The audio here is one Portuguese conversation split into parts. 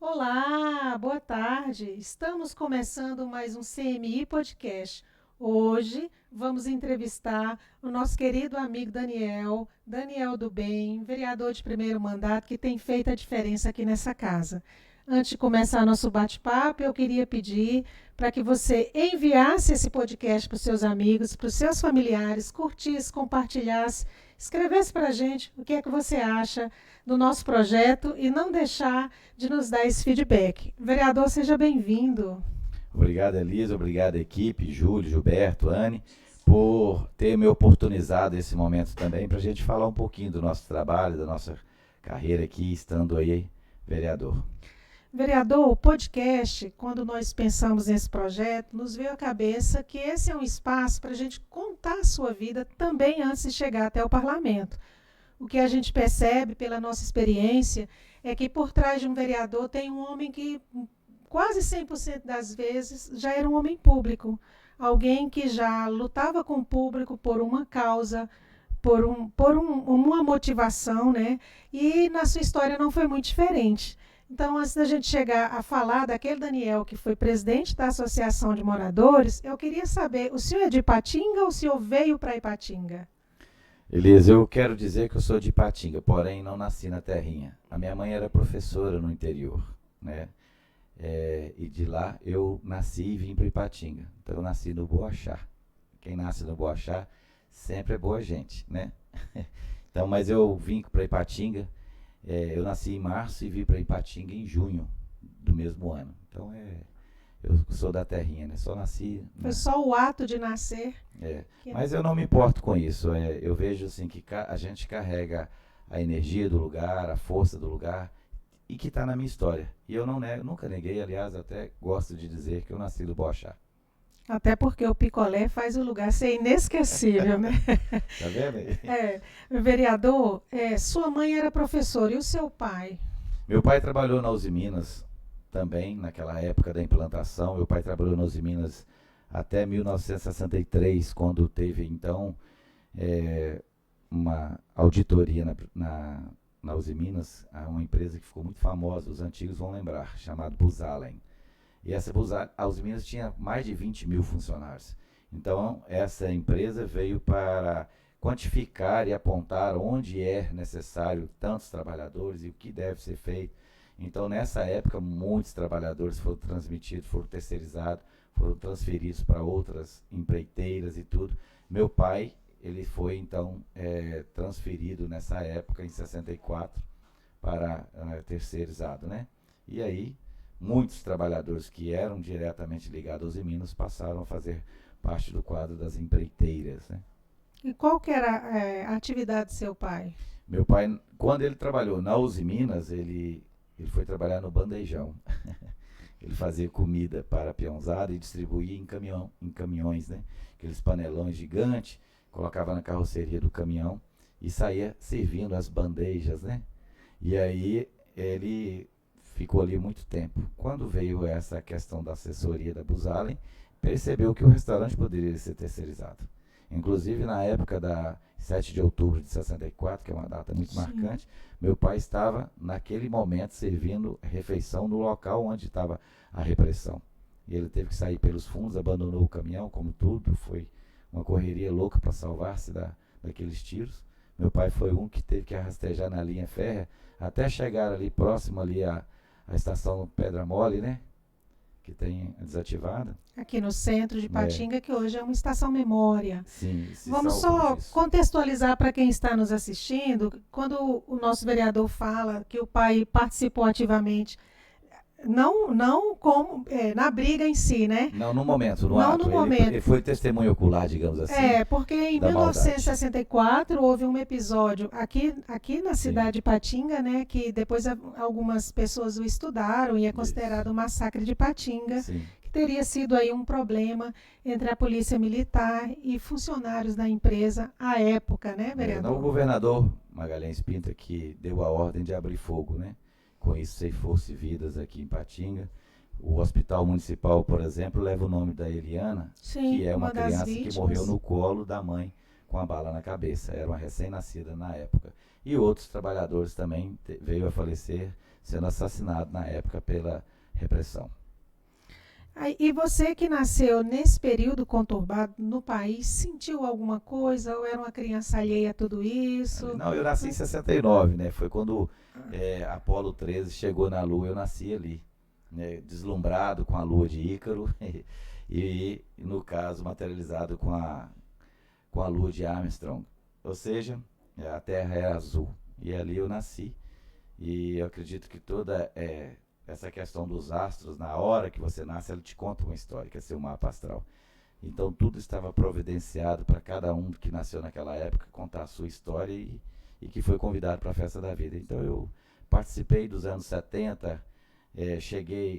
Olá, boa tarde. Estamos começando mais um CMI Podcast. Hoje vamos entrevistar o nosso querido amigo Daniel do Bem, vereador de primeiro mandato que tem feito a diferença aqui nessa casa. Antes de começar nosso bate-papo, eu queria pedir para que você enviasse esse podcast para os seus amigos, para os seus familiares, curtisse, compartilhasse, escrevesse para a gente o que é que você acha do nosso projeto e não deixar de nos dar esse feedback. Vereador, seja bem-vindo. Obrigado, Elisa. Obrigado, equipe, Júlio, Gilberto, Anne, por ter me oportunizado esse momento também para a gente falar um pouquinho do nosso trabalho, da nossa carreira aqui, estando aí, vereador. Vereador, o podcast, quando nós pensamos nesse projeto, nos veio à cabeça que esse é um espaço para a gente contar a sua vida também antes de chegar até o parlamento. O que a gente percebe pela nossa experiência é que por trás de um vereador tem um homem que quase 100% das vezes já era um homem público, alguém que já lutava com o público por uma causa, uma motivação, né? E na sua história não foi muito diferente. Então, antes da gente chegar a falar daquele Daniel que foi presidente da Associação de Moradores, eu queria saber, o senhor é de Ipatinga ou o senhor veio para Ipatinga? Elisa, eu quero dizer que eu sou de Ipatinga, porém não nasci na terrinha. A minha mãe era professora no interior, né? E de lá eu nasci e vim para Ipatinga. Então eu nasci no Boachá. Quem nasce no Boachá sempre é boa gente, né? Então, mas eu vim para Ipatinga, eu nasci em março e vim para Ipatinga em junho do mesmo ano. Então eu sou da terrinha, né? Só nasci. Foi só o ato de nascer. Mas eu não me importo com isso. Eu vejo assim que a gente carrega a energia do lugar, a força do lugar e que está na minha história. E eu não nego, nunca neguei, aliás, até gosto de dizer que eu nasci do Boachá. Até porque o picolé faz o lugar ser inesquecível, né? Tá vendo aí? Vereador, sua mãe era professora e o seu pai? Meu pai trabalhou na Uzi Minas também, naquela época da implantação. Meu pai trabalhou na Uzi Minas até 1963, quando teve, então, uma auditoria na Uzi Minas, uma empresa que ficou muito famosa, os antigos vão lembrar, chamada Buzalen. E a Uzi Minas tinha mais de 20 mil funcionários. Então, essa empresa veio para quantificar e apontar onde é necessário tantos trabalhadores e o que deve ser feito. Então, nessa época, muitos trabalhadores foram transmitidos, foram terceirizados, foram transferidos para outras empreiteiras e tudo. Meu pai, ele foi, então, transferido nessa época, em 64, para terceirizado, né? E aí, muitos trabalhadores que eram diretamente ligados aos Minas passaram a fazer parte do quadro das empreiteiras, né? E qual que era a atividade do seu pai? Meu pai, quando ele trabalhou na Uzi Minas, ele foi trabalhar no bandejão. Ele fazia comida para a peãozada e distribuía em caminhões, né? Aqueles panelões gigantes, colocava na carroceria do caminhão e saía servindo as bandejas, né? E aí ele ficou ali muito tempo. Quando veio essa questão da assessoria da Buzalen, percebeu que o restaurante poderia ser terceirizado. Inclusive, na época da 7 de outubro de 64, que é uma data muito marcante, meu pai estava, naquele momento, servindo refeição no local onde estava a repressão. E ele teve que sair pelos fundos, abandonou o caminhão, como tudo, foi uma correria louca para salvar-se daqueles tiros. Meu pai foi um que teve que rastejar na linha férrea até chegar ali próximo ali a estação Pedra Mole, né? Que tem desativada. Aqui no centro de Ipatinga, que hoje é uma estação memória. Sim, Vamos só contextualizar para quem está nos assistindo, quando o nosso vereador fala que o pai participou ativamente, não como na briga em si, né? Não no momento, no não ato. No momento. Ele foi testemunho ocular, digamos assim. Porque em 1964 houve um episódio aqui na cidade de Ipatinga, né, que depois algumas pessoas o estudaram e é considerado o massacre de Ipatinga. Sim. Que teria sido aí um problema entre a polícia militar e funcionários da empresa à época, né, vereador? O governador Magalhães Pinto que deu a ordem de abrir fogo, né? Com isso ceifou-se vidas aqui em Ipatinga. O hospital municipal, por exemplo, leva o nome da Eliana, Sim, que é uma criança que morreu no colo da mãe com a bala na cabeça. Era uma recém-nascida na época. E outros trabalhadores também veio a falecer sendo assassinado na época pela repressão. E você que nasceu nesse período conturbado no país, sentiu alguma coisa ou era uma criança alheia a tudo isso? Não, eu nasci em 69, né? Foi quando Apolo 13 chegou na Lua, eu nasci ali, né? Deslumbrado com a Lua de Ícaro e no caso, materializado com a Lua de Armstrong. Ou seja, a Terra era azul e ali eu nasci. E eu acredito que toda essa questão dos astros, na hora que você nasce, ela te conta uma história, que é seu mapa astral. Então tudo estava providenciado para cada um que nasceu naquela época contar a sua história e que foi convidado para a Festa da Vida. Então eu participei dos anos 70,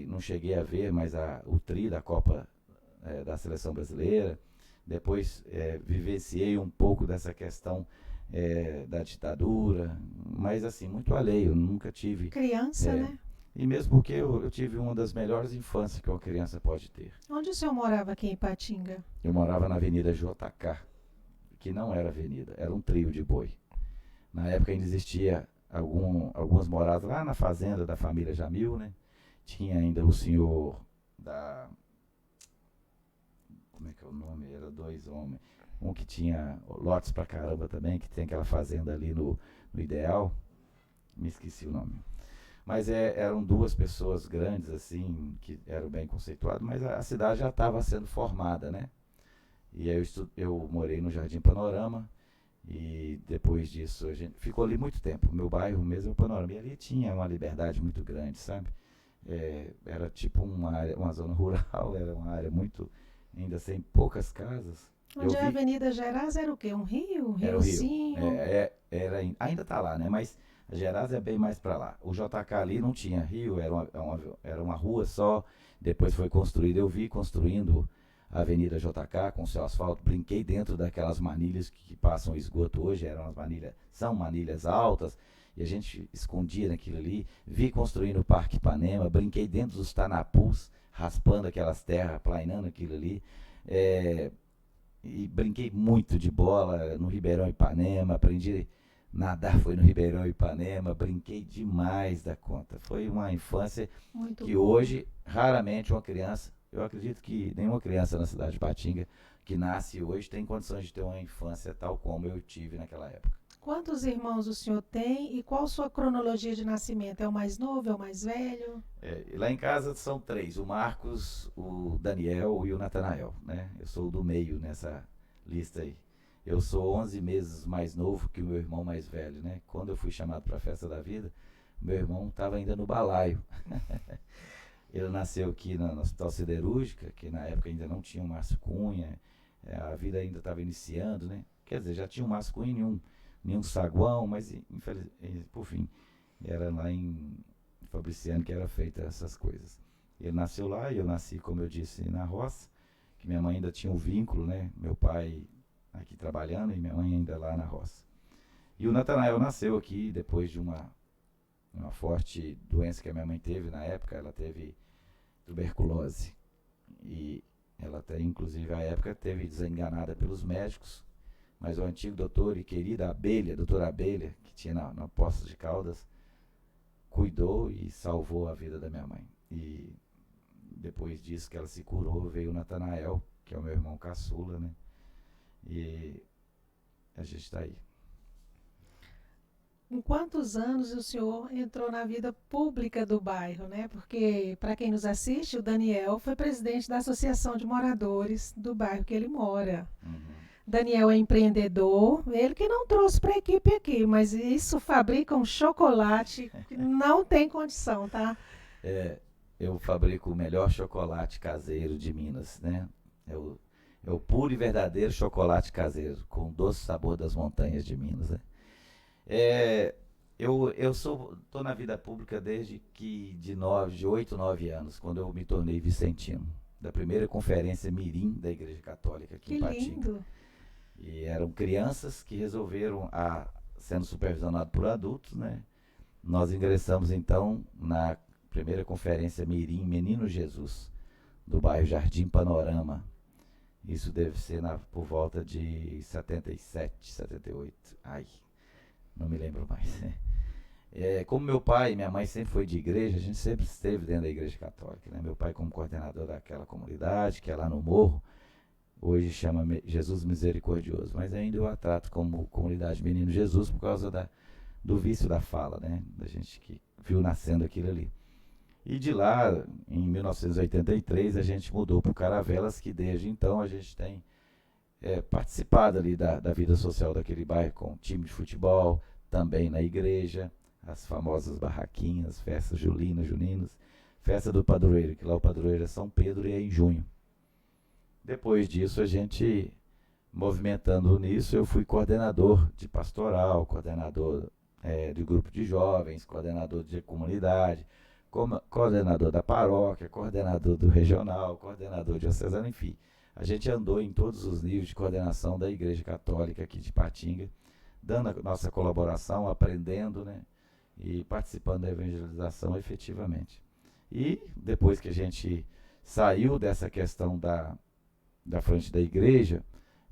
não cheguei a ver, mas o tri da Copa da Seleção Brasileira. Depois vivenciei um pouco dessa questão da ditadura, mas assim, muito alheio, nunca tive... Criança, né? E mesmo porque eu tive uma das melhores infâncias que uma criança pode ter. Onde o senhor morava aqui em Ipatinga? Eu morava na Avenida JK, que não era avenida, era um trio de boi. Na época ainda existia algumas moradas lá na fazenda da família Jamil, né? Tinha ainda o senhor da... Como é que é o nome? Era 2 homens. Um que tinha lotes pra caramba também, que tem aquela fazenda ali no Ideal. Me esqueci o nome. Mas eram 2 pessoas grandes, assim, que eram bem conceituadas, mas a cidade já estava sendo formada, né? E aí eu morei no Jardim Panorama, e depois disso a gente ficou ali muito tempo. Meu bairro mesmo é o Panorama, e ali tinha uma liberdade muito grande, sabe? Era tipo uma zona rural, era uma área muito, ainda sem poucas casas. Onde a Avenida Gerais era o quê? Um rio? Um Era o rio. riozinho? Ainda está lá, né? Mas a Gerais é bem mais para lá. O JK ali não tinha rio, era uma rua só, depois foi construído. Eu vi construindo a Avenida JK com seu asfalto, brinquei dentro daquelas manilhas que passam esgoto hoje, são manilhas altas, e a gente escondia naquilo ali. Vi construindo o Parque Ipanema, brinquei dentro dos tanapus, raspando aquelas terras, plainando aquilo ali. E brinquei muito de bola no Ribeirão Ipanema, aprendi nadar, foi no Ribeirão Ipanema, brinquei demais da conta. Foi uma infância Muito que bom. hoje, raramente uma criança, eu acredito que nenhuma criança na cidade de Ipatinga que nasce hoje tem condições de ter uma infância tal como eu tive naquela época. Quantos irmãos o senhor tem e qual sua cronologia de nascimento? É o mais novo, é o mais velho? Lá em casa são 3, o Marcos, o Daniel e o Natanael, né? Eu sou o do meio nessa lista aí. Eu sou 11 meses mais novo que o meu irmão mais velho, né? Quando eu fui chamado para a Festa da Vida, meu irmão estava ainda no balaio. Ele nasceu aqui no Hospital Siderúrgica, que na época ainda não tinha o Márcio Cunha, a vida ainda estava iniciando, né? Quer dizer, já tinha o Márcio Cunha, nenhum saguão, mas por fim, era lá em Fabriciano que era feita essas coisas. Ele nasceu lá e eu nasci, como eu disse, na roça, que minha mãe ainda tinha um vínculo, né? Meu pai aqui trabalhando e minha mãe ainda lá na roça. E o Natanael nasceu aqui depois de uma forte doença que a minha mãe teve na época. Ela teve tuberculose e ela até, inclusive, à época teve desenganada pelos médicos, mas o antigo doutor e querida Abelha, doutora Abelha, que tinha na Poços de Caldas, cuidou e salvou a vida da minha mãe. E depois disso que ela se curou, veio o Natanael, que é o meu irmão caçula, né? E a gente está aí. Com quantos anos o senhor entrou na vida pública do bairro, né? Porque, para quem nos assiste, o Daniel foi presidente da Associação de Moradores do bairro que ele mora. Daniel é empreendedor, ele que não trouxe para a equipe aqui, mas isso fabrica um chocolate que não tem condição, tá? Eu fabrico o melhor chocolate caseiro de Minas, né? É o puro e verdadeiro chocolate caseiro, com o doce sabor das montanhas de Minas, né? Eu estou na vida pública desde que de 8, 9 anos, quando eu me tornei vicentino, da primeira conferência Mirim da Igreja Católica aqui em Ipatinga. Que lindo! E eram crianças que resolveram, sendo supervisionado por adultos, né? Nós ingressamos então na primeira conferência Mirim Menino Jesus, do bairro Jardim Panorama. Isso deve ser por volta de 77, 78. Ai, não me lembro mais. Como meu pai e minha mãe sempre foi de igreja, a gente sempre esteve dentro da igreja católica, né? Meu pai como coordenador daquela comunidade, que é lá no Morro, hoje chama Jesus Misericordioso, mas ainda eu a trato como comunidade Menino Jesus por causa do vício da fala, né? Da gente que viu nascendo aquilo ali. E de lá, em 1983, a gente mudou para o Caravelas, que desde então a gente tem participado ali da vida social daquele bairro com time de futebol, também na igreja, as famosas barraquinhas, festas julinas, juninas, festa do padroeiro, que lá o padroeiro é São Pedro e é em junho. Depois disso, a gente, movimentando nisso, eu fui coordenador de pastoral, coordenador de grupo de jovens, coordenador de comunidade, coordenador da paróquia, coordenador do regional, coordenador diocesano, enfim. A gente andou em todos os níveis de coordenação da Igreja Católica aqui de Ipatinga, dando a nossa colaboração, aprendendo, né, e participando da evangelização efetivamente. E depois que a gente saiu dessa questão da frente da igreja,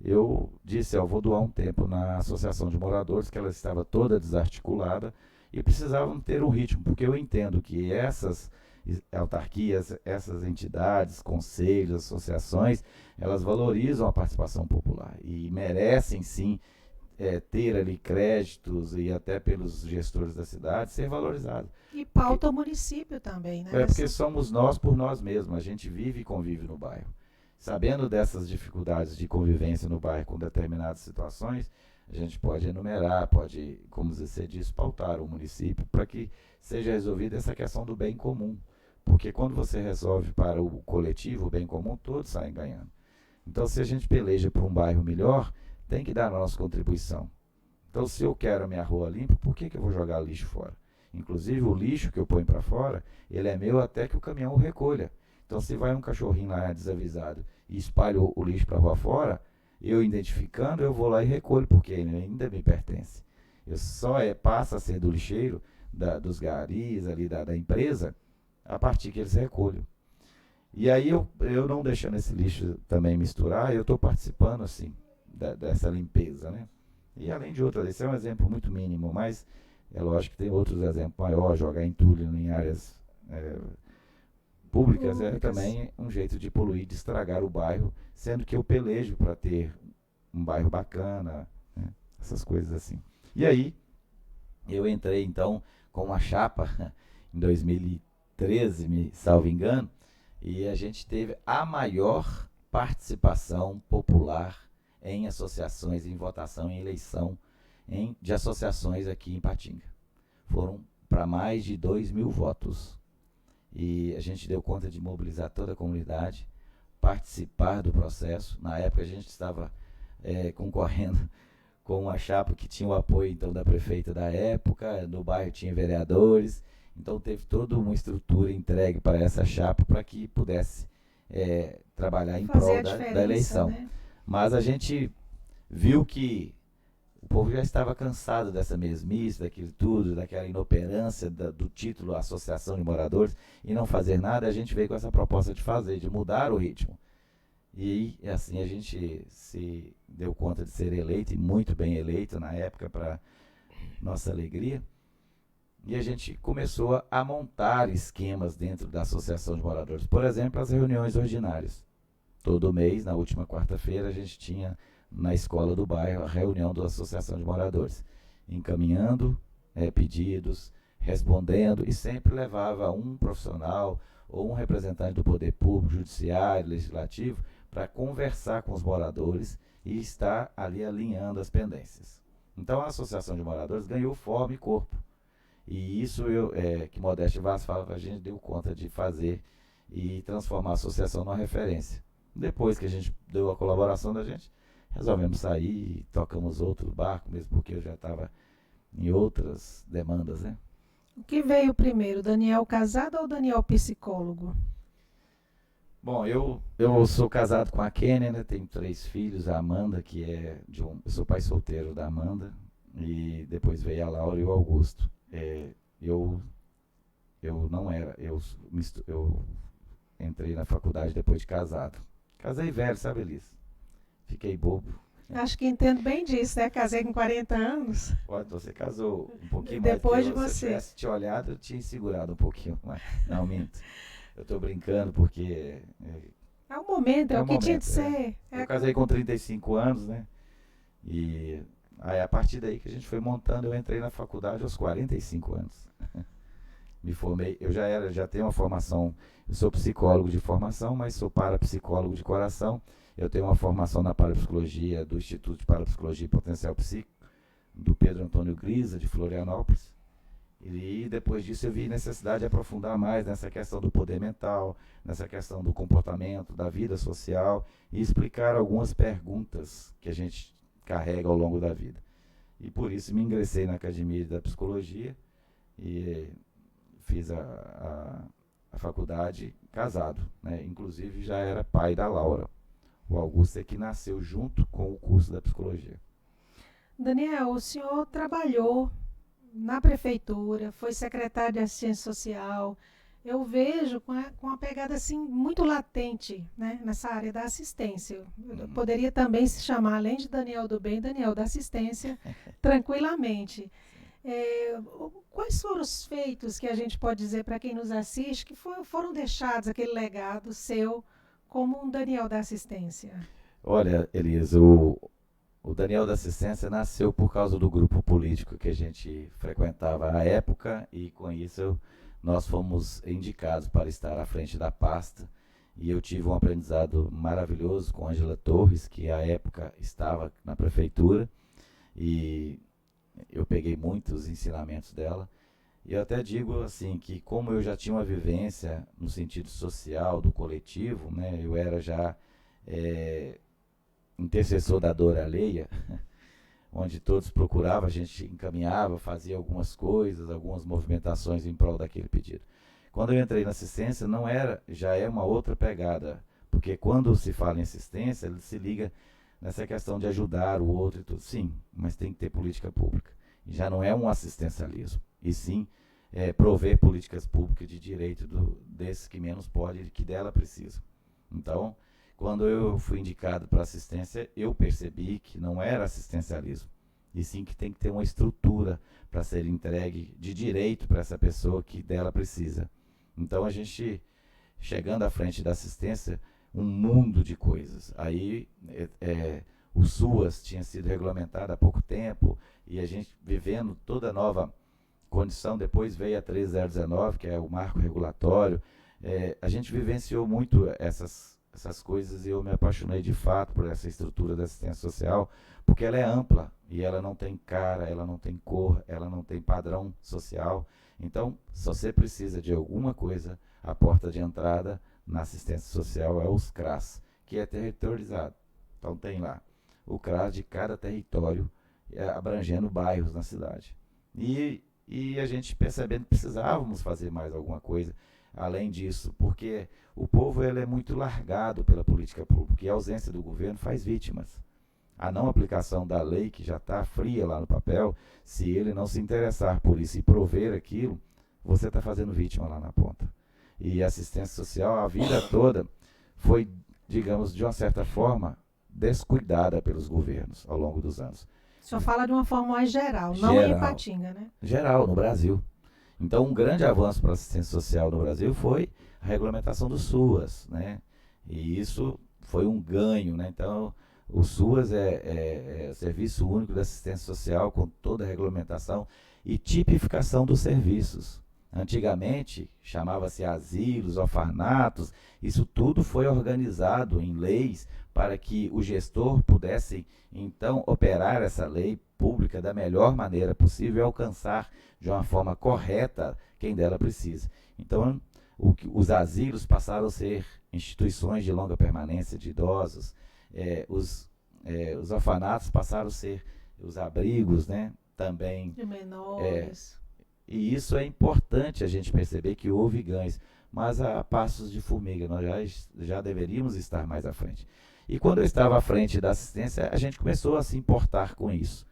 eu disse, eu vou doar um tempo na Associação de Moradores, que ela estava toda desarticulada, e precisavam ter um ritmo, porque eu entendo que essas autarquias, essas entidades, conselhos, associações, elas valorizam a participação popular e merecem sim ter ali créditos e até pelos gestores da cidade ser valorizado. E pauta o município também, né? Porque somos nós por nós mesmos, a gente vive e convive no bairro. Sabendo dessas dificuldades de convivência no bairro com determinadas situações, a gente pode enumerar, pode, como você disse, pautar o município para que seja resolvida essa questão do bem comum. Porque quando você resolve para o coletivo, o bem comum, todos saem ganhando. Então, se a gente peleja por um bairro melhor, tem que dar a nossa contribuição. Então, se eu quero a minha rua limpa, por que eu vou jogar lixo fora? Inclusive, o lixo que eu ponho para fora, ele é meu até que o caminhão o recolha. Então, se vai um cachorrinho lá desavisado e espalha o lixo para a rua fora, eu identificando, eu vou lá e recolho, porque ele ainda me pertence. Eu só passa a ser do lixeiro, dos garis ali da empresa, a partir que eles recolhem. E aí eu não deixando esse lixo também misturar, eu estou participando assim dessa limpeza, né? E além de outras, esse é um exemplo muito mínimo, mas é lógico que tem outros exemplos maiores, jogar entulho em áreas públicas é também um jeito de poluir, de estragar o bairro, sendo que eu pelejo para ter um bairro bacana, né? Essas coisas assim. E aí, eu entrei então com uma chapa em 2013, me salvo engano, e a gente teve a maior participação popular em associações, em votação, em eleição de associações aqui em Ipatinga. Foram para mais de 2.000 votos. E a gente deu conta de mobilizar toda a comunidade, participar do processo. Na época a gente estava concorrendo com uma chapa que tinha o apoio então da prefeita da época, no bairro tinha vereadores, então teve toda uma estrutura entregue para essa chapa para que pudesse trabalhar em prol da eleição. Né? Mas a gente viu que o povo já estava cansado dessa mesmice, daquilo tudo, daquela inoperância do título Associação de Moradores e não fazer nada. A gente veio com essa proposta de mudar o ritmo. E assim a gente se deu conta de ser eleito, e muito bem eleito na época, para nossa alegria. E a gente começou a montar esquemas dentro da Associação de Moradores. Por exemplo, as reuniões ordinárias. Todo mês, na última quarta-feira, a gente tinha na escola do bairro a reunião da Associação de Moradores, encaminhando pedidos, respondendo, e sempre levava um profissional ou um representante do poder público, judiciário, legislativo, para conversar com os moradores e estar ali alinhando as pendências. Então a Associação de Moradores ganhou forma e corpo. E isso que Modeste Vaz fala que a gente deu conta de fazer e transformar a associação numa referência. Depois que a gente deu a colaboração da gente, resolvemos sair e tocamos outro barco, mesmo porque eu já estava em outras demandas, né? O que veio primeiro, Daniel casado ou Daniel psicólogo? Bom, eu sou casado com a Kênia, né? Tenho 3 filhos, a Amanda, que eu sou pai solteiro da Amanda, e depois veio a Laura e o Augusto. Eu não era, eu entrei na faculdade depois de casado. Casei velho, sabe, Elis? Fiquei bobo. Acho que entendo bem disso, né? Casei com 40 anos. Pode, você casou um pouquinho Depois mais de que eu. Se eu você. tivesse te olhado, eu tinha segurado um pouquinho mais. Não, minto. Eu estou brincando porque É o momento, é é o o que tinha de momento. ser. Eu casei com 35 anos, né? E aí, a partir daí que a gente foi montando, eu entrei na faculdade aos 45 anos. Me formei, já tenho uma formação, eu sou psicólogo de formação, mas sou parapsicólogo de coração. Eu tenho uma formação na parapsicologia do Instituto de Parapsicologia e Potencial Psíquico, do Pedro Antônio Grisa, de Florianópolis. E depois disso eu vi necessidade de aprofundar mais nessa questão do poder mental, nessa questão do comportamento, da vida social, e explicar algumas perguntas que a gente carrega ao longo da vida. E por isso me ingressei na Academia da Psicologia e fiz a faculdade casado, né? Inclusive já era pai da Laura. O Augusto é que nasceu junto com o curso da psicologia. Daniel, o senhor trabalhou na prefeitura, foi secretário de assistência social. Eu vejo com uma pegada assim muito latente, né, nessa área da assistência. Poderia também se chamar, além de Daniel do Bem, Daniel da Assistência, tranquilamente. Quais foram os feitos que a gente pode dizer para quem nos assiste que foram deixados aquele legado seu como um Daniel da Assistência? Olha, Elisa, o Daniel da Assistência nasceu por causa do grupo político que a gente frequentava à época e com isso nós fomos indicados para estar à frente da pasta e eu tive um aprendizado maravilhoso com Ângela Torres, que à época estava na prefeitura, e eu peguei muitos ensinamentos dela. E eu até digo assim que como eu já tinha uma vivência no sentido social, do coletivo, né, eu era já intercessor da dor alheia, onde todos procuravam, a gente encaminhava, fazia algumas coisas, algumas movimentações em prol daquele pedido. Quando eu entrei na assistência, já é uma outra pegada, porque quando se fala em assistência, ele se liga nessa questão de ajudar o outro e tudo. Sim, mas tem que ter política pública. E já não é um assistencialismo, e sim prover políticas públicas de direito desses que menos podem e que dela precisam. Então, quando eu fui indicado para assistência, eu percebi que não era assistencialismo, e sim que tem que ter uma estrutura para ser entregue de direito para essa pessoa que dela precisa. Então, a gente, chegando à frente da assistência, um mundo de coisas. Aí, o SUAS tinha sido regulamentado há pouco tempo, e a gente vivendo toda nova condição, depois veio a 13019, que é o marco regulatório. A gente vivenciou muito essas coisas e eu me apaixonei de fato por essa estrutura da assistência social, porque ela é ampla e ela não tem cara, ela não tem cor, ela não tem padrão social. Então, se você precisa de alguma coisa, a porta de entrada na assistência social é os CRAS, que é territorializado. Então tem lá o CRAS de cada território, abrangendo bairros na cidade. E a gente percebendo que precisávamos fazer mais alguma coisa além disso, porque o povo ele é muito largado pela política pública e a ausência do governo faz vítimas. A não aplicação da lei, que já está fria lá no papel, se ele não se interessar por isso e prover aquilo, você está fazendo vítima lá na ponta. E a assistência social, a vida toda, foi, digamos, de uma certa forma, descuidada pelos governos ao longo dos anos. O senhor fala de uma forma mais geral, não em Ipatinga, né? Geral, no Brasil. Então, um grande avanço para a assistência social no Brasil foi a regulamentação do SUAS, né? E isso foi um ganho, né? Então, o SUAS é o Serviço Único de Assistência Social, com toda a regulamentação e tipificação dos serviços. Antigamente, chamava-se asilos, orfanatos, isso tudo foi organizado em leis para que o gestor pudesse, então, operar essa lei pública da melhor maneira possível e alcançar de uma forma correta quem dela precisa. Então, os asilos passaram a ser instituições de longa permanência de idosos, os orfanatos passaram a ser os abrigos, né, também. De menores. E isso é importante a gente perceber que houve ganhos, mas a passos de formiga, nós já deveríamos estar mais à frente. E quando eu estava à frente da assistência, a gente começou a se importar com isso.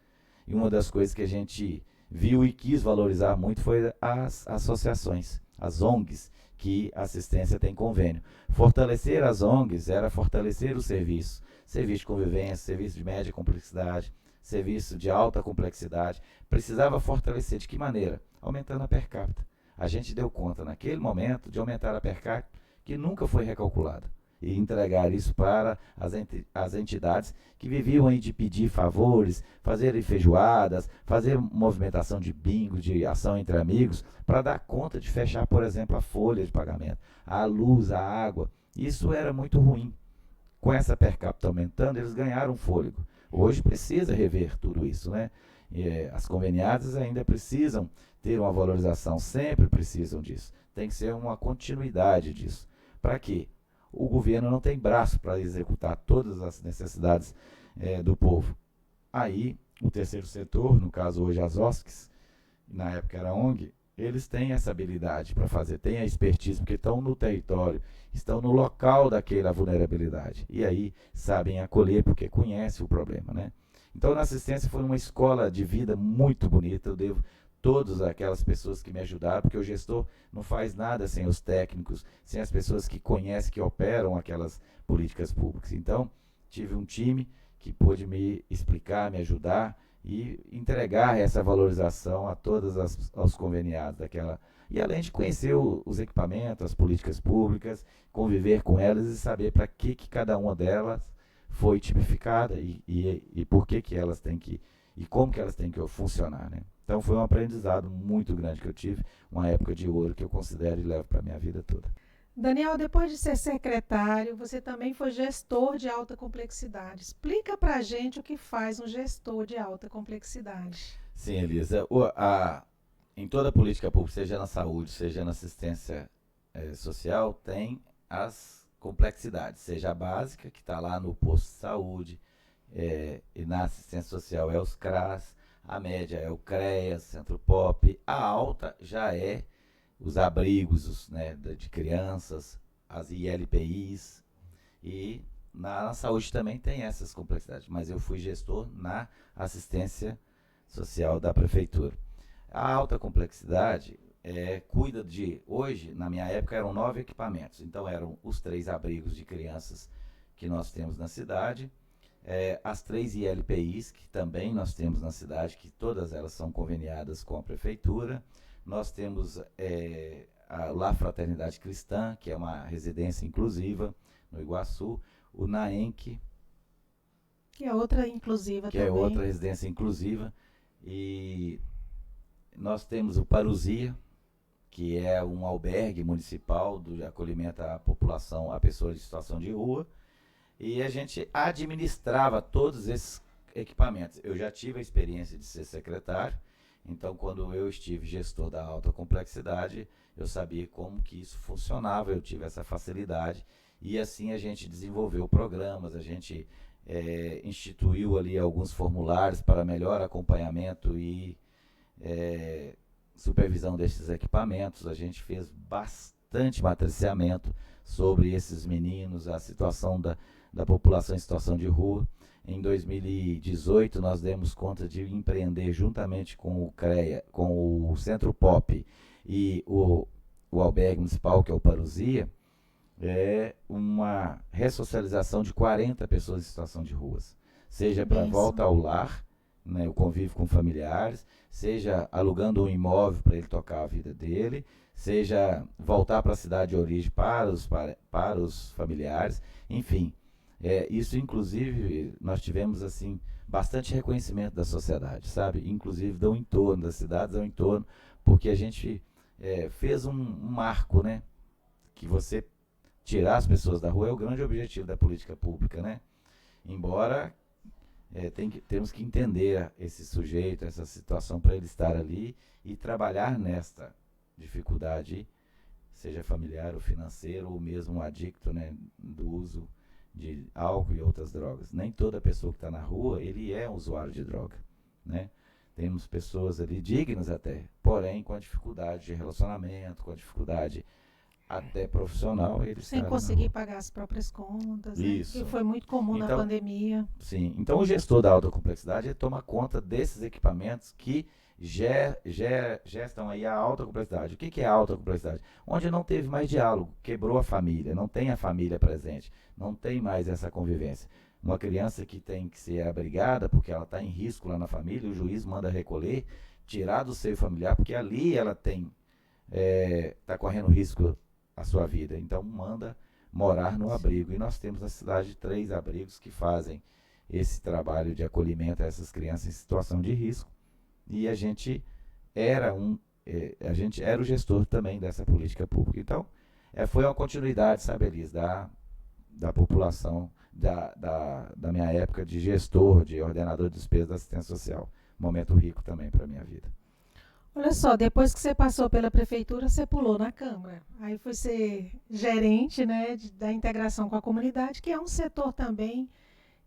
E uma das coisas que a gente viu e quis valorizar muito foi as associações, as ONGs, que a assistência tem convênio. Fortalecer as ONGs era fortalecer o serviço. serviço de convivência, serviço de média complexidade, serviço de alta complexidade. Precisava fortalecer de que maneira? Aumentando a per capita. A gente deu conta, naquele momento, de aumentar a per capita, que nunca foi recalculada, e entregar isso para as entidades que viviam aí de pedir favores, fazer feijoadas, fazer movimentação de bingo, de ação entre amigos, para dar conta de fechar, por exemplo, a folha de pagamento, a luz, a água. Isso era muito ruim. Com essa per capita aumentando, eles ganharam fôlego. Hoje precisa rever tudo isso, né? As conveniadas ainda precisam ter uma valorização, sempre precisam disso. Tem que ser uma continuidade disso. Para quê? O governo não tem braço para executar todas as necessidades do povo. Aí, o terceiro setor, no caso hoje as OSCs, na época era a ONG, eles têm essa habilidade para fazer, têm a expertise, porque estão no território, estão no local daquela vulnerabilidade. E aí sabem acolher, porque conhecem o problema, né? Então, na assistência foi uma escola de vida muito bonita. Eu devo todas aquelas pessoas que me ajudaram, porque o gestor não faz nada sem os técnicos, sem as pessoas que conhecem, que operam aquelas políticas públicas. Então, tive um time que pôde me explicar, me ajudar e entregar essa valorização a todos os conveniados daquela. E além de conhecer os equipamentos, as políticas públicas, conviver com elas e saber para que cada uma delas foi tipificada e por que elas têm que, e como que elas têm que funcionar, né? Então foi um aprendizado muito grande que eu tive, uma época de ouro que eu considero e levo para a minha vida toda. Daniel, depois de ser secretário, você também foi gestor de alta complexidade. Explica para a gente o que faz um gestor de alta complexidade. Sim, Elisa. Em toda a política pública, seja na saúde, seja na assistência social, tem as complexidades, seja a básica, que está lá no posto de saúde, e na assistência social é os CRAS, a média é o CREAS, Centro Pop, a alta já é os abrigos, né, de crianças, as ILPIs, e na saúde também tem essas complexidades, mas eu fui gestor na assistência social da prefeitura. A alta complexidade cuida de, hoje, na minha época, eram 9 equipamentos, então eram os 3 abrigos de crianças que nós temos na cidade, as 3 ILPIs, que também nós temos na cidade, que todas elas são conveniadas com a prefeitura. Nós temos a La Fraternidade Cristã, que é uma residência inclusiva no Iguaçu, o NAENC, que é outra inclusiva que também. é outra residência inclusiva, e nós temos o Parousia, que é um albergue municipal de acolhimento à população, a pessoas de situação de rua, e a gente administrava todos esses equipamentos. Eu já tive a experiência de ser secretário, então quando eu estive gestor da alta complexidade, eu sabia como que isso funcionava, eu tive essa facilidade, e assim a gente desenvolveu programas, a gente instituiu ali alguns formulários para melhor acompanhamento e supervisão desses equipamentos. A gente fez bastante matriciamento sobre esses meninos, a situação da população em situação de rua. Em 2018, nós demos conta de empreender juntamente com o CREA, com o Centro Pop e o albergue municipal, que é o Parousia, uma ressocialização de 40 pessoas em situação de ruas. Seja para volta ao lar, né, o convívio com familiares, seja alugando um imóvel para ele tocar a vida dele, seja voltar para a cidade de origem para os familiares, enfim. Isso, inclusive, nós tivemos assim bastante reconhecimento da sociedade, sabe? Inclusive do entorno, das cidades ao entorno, porque a gente fez um marco, né? Que você tirar as pessoas da rua é o grande objetivo da política pública, né? Embora temos que entender esse sujeito, essa situação, para ele estar ali e trabalhar nesta dificuldade, seja familiar ou financeiro, ou mesmo um adicto, né, do uso de álcool e outras drogas. Nem toda pessoa que está na rua, ele é um usuário de droga, né? Temos pessoas ali dignas até, porém com a dificuldade de relacionamento, com a dificuldade até profissional. Ele sem conseguir pagar as próprias contas, isso, né? Que foi muito comum na pandemia. Sim, então o gestor da alta complexidade toma conta desses equipamentos que gestam aí a alta complexidade. O que é a alta complexidade? Onde não teve mais diálogo, quebrou a família, não tem a família presente, não tem mais essa convivência. Uma criança que tem que ser abrigada porque ela está em risco lá na família, o juiz manda recolher, tirar do seio familiar, porque ali ela está correndo risco a sua vida. Então manda morar no abrigo. E nós temos na cidade 3 abrigos que fazem esse trabalho de acolhimento a essas crianças em situação de risco. E a gente era o gestor também dessa política pública. Então, foi uma continuidade, sabe, Elis, da população, da minha época de gestor, de ordenador de despesas da assistência social. Momento rico também para a minha vida. Olha só, depois que você passou pela prefeitura, você pulou na Câmara. Aí foi ser gerente, né, da integração com a comunidade, que é um setor também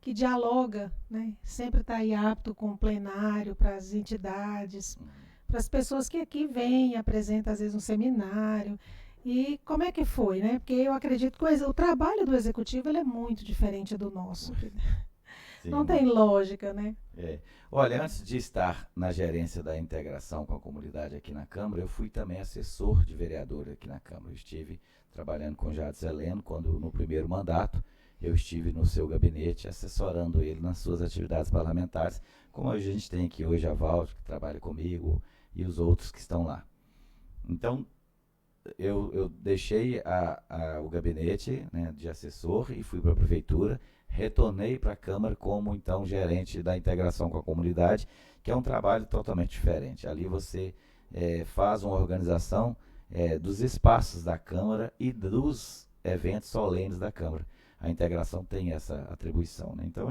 que dialoga, né, sempre está aí apto com o plenário para as entidades, para as pessoas que aqui vêm, apresentam às vezes um seminário. E como é que foi, né? Porque eu acredito que o trabalho do executivo ele é muito diferente do nosso. Sim, não tem lógica, né? Olha, antes de estar na gerência da integração com a comunidade aqui na Câmara, eu fui também assessor de vereador aqui na Câmara. Eu estive trabalhando com o Jadson Heleno, quando no primeiro mandato eu estive no seu gabinete assessorando ele nas suas atividades parlamentares, como a gente tem aqui hoje a Valde, que trabalha comigo, e os outros que estão lá. Então, eu deixei o gabinete, né, de assessor e fui para a prefeitura, retornei para a Câmara como, então, gerente da integração com a comunidade, que é um trabalho totalmente diferente. Ali você faz uma organização dos espaços da Câmara e dos eventos solenes da Câmara. A integração tem essa atribuição, né? Então,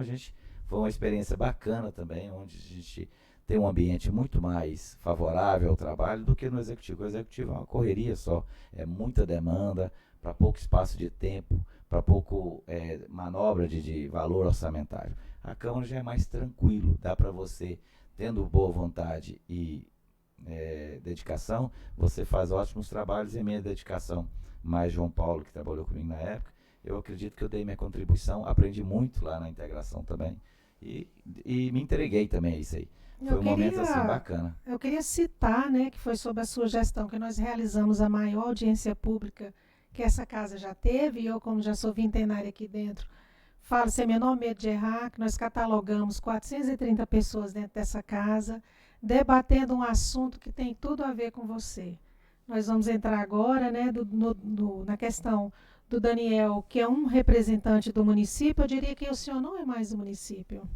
foi uma experiência bacana também, onde a gente tem um ambiente muito mais favorável ao trabalho do que no executivo. O executivo é uma correria só, é muita demanda, para pouco espaço de tempo, para pouco manobra de valor orçamentário. A Câmara já é mais tranquilo, dá para você, tendo boa vontade e dedicação, você faz ótimos trabalhos. E a minha dedicação, mais João Paulo, que trabalhou comigo na época, eu acredito que eu dei minha contribuição, aprendi muito lá na integração também, e me entreguei também a isso aí. Foi um momento assim bacana. Eu queria citar, né, que foi sob a sua gestão que nós realizamos a maior audiência pública que essa casa já teve, e eu, como já sou vintenária aqui dentro, falo sem menor medo de errar, que nós catalogamos 430 pessoas dentro dessa casa, debatendo um assunto que tem tudo a ver com você. Nós vamos entrar agora, né, na questão do Daniel, que é um representante do município. Eu diria que o senhor não é mais do município.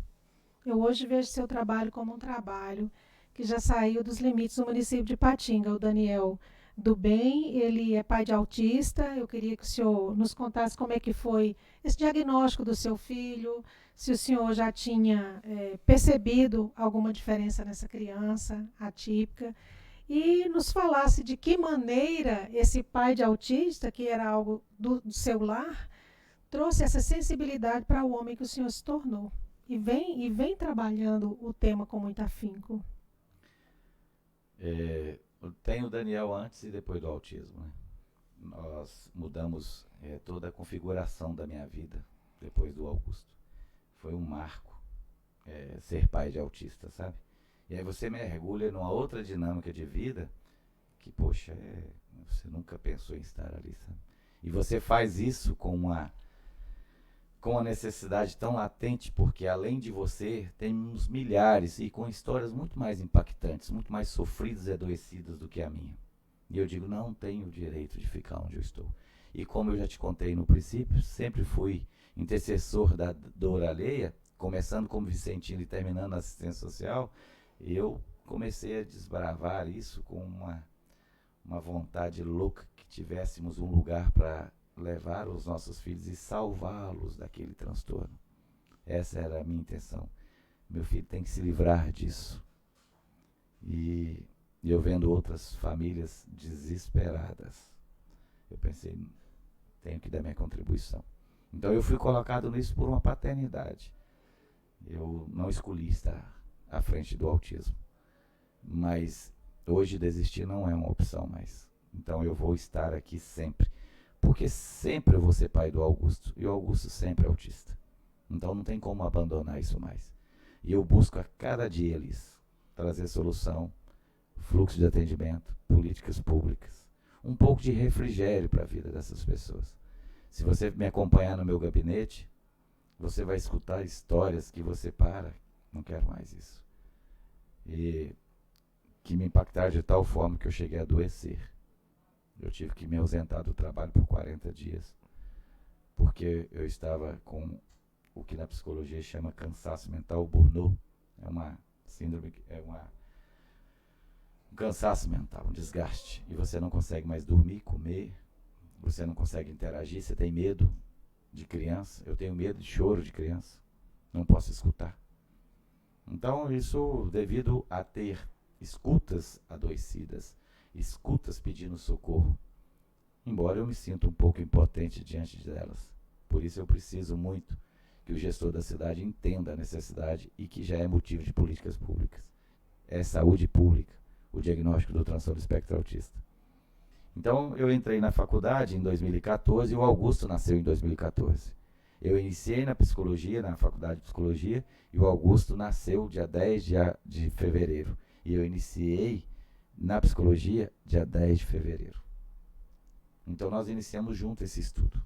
Eu hoje vejo seu trabalho como um trabalho que já saiu dos limites do município de Patinga. O Daniel do Bem, ele é pai de autista. Eu queria que o senhor nos contasse como é que foi esse diagnóstico do seu filho, se o senhor já tinha percebido alguma diferença nessa criança atípica, e nos falasse de que maneira esse pai de autista, que era algo do seu lar, trouxe essa sensibilidade para o homem que o senhor se tornou. E vem trabalhando o tema com muito afinco. Tem o Daniel antes e depois do autismo, né? Nós mudamos toda a configuração da minha vida depois do Augusto. Foi um marco ser pai de autista, sabe? E aí você mergulha numa outra dinâmica de vida que, poxa, você nunca pensou em estar ali, sabe? E você faz isso com uma necessidade tão latente, porque além de você, temos milhares e com histórias muito mais impactantes, muito mais sofridas e adoecidas do que a minha. E eu digo, não tenho o direito de ficar onde eu estou. E como eu já te contei no princípio, sempre fui intercessor da dor alheia, começando como vicentino e terminando na assistência social. Eu comecei a desbravar isso com uma vontade louca que tivéssemos um lugar para levar os nossos filhos e salvá-los daquele transtorno. Essa era a minha intenção. Meu filho tem que se livrar disso. E eu vendo outras famílias desesperadas, eu pensei, tenho que dar minha contribuição. Então eu fui colocado nisso por uma paternidade. Eu não escolhi estar à frente do autismo, mas hoje desistir não é uma opção mais. Então eu vou estar aqui sempre, porque sempre eu vou ser pai do Augusto, e o Augusto sempre é autista. Então não tem como abandonar isso mais. E eu busco a cada dia, Elis, trazer solução, fluxo de atendimento, políticas públicas, um pouco de refrigério para a vida dessas pessoas. Se você me acompanhar no meu gabinete, você vai escutar histórias que você para, não quero mais isso. E que me impactaram de tal forma que eu cheguei a adoecer. Eu tive que me ausentar do trabalho por 40 dias, porque eu estava com o que na psicologia chama cansaço mental, burnout. É uma síndrome, um cansaço mental, um desgaste. E você não consegue mais dormir, comer, você não consegue interagir, você tem medo de criança. Eu tenho medo de choro de criança, não posso escutar. Então, isso devido a ter escutas adoecidas, escutas pedindo socorro, embora eu me sinta um pouco impotente diante delas. Por isso eu preciso muito que o gestor da cidade entenda a necessidade e que já é motivo de políticas públicas. É saúde pública, o diagnóstico do transtorno do espectro autista. Então, eu entrei na faculdade em 2014 e o Augusto nasceu em 2014. Eu iniciei na psicologia, na faculdade de psicologia, e o Augusto nasceu dia 10 de fevereiro. E eu iniciei na psicologia dia 10 de fevereiro. Então, nós iniciamos junto esse estudo.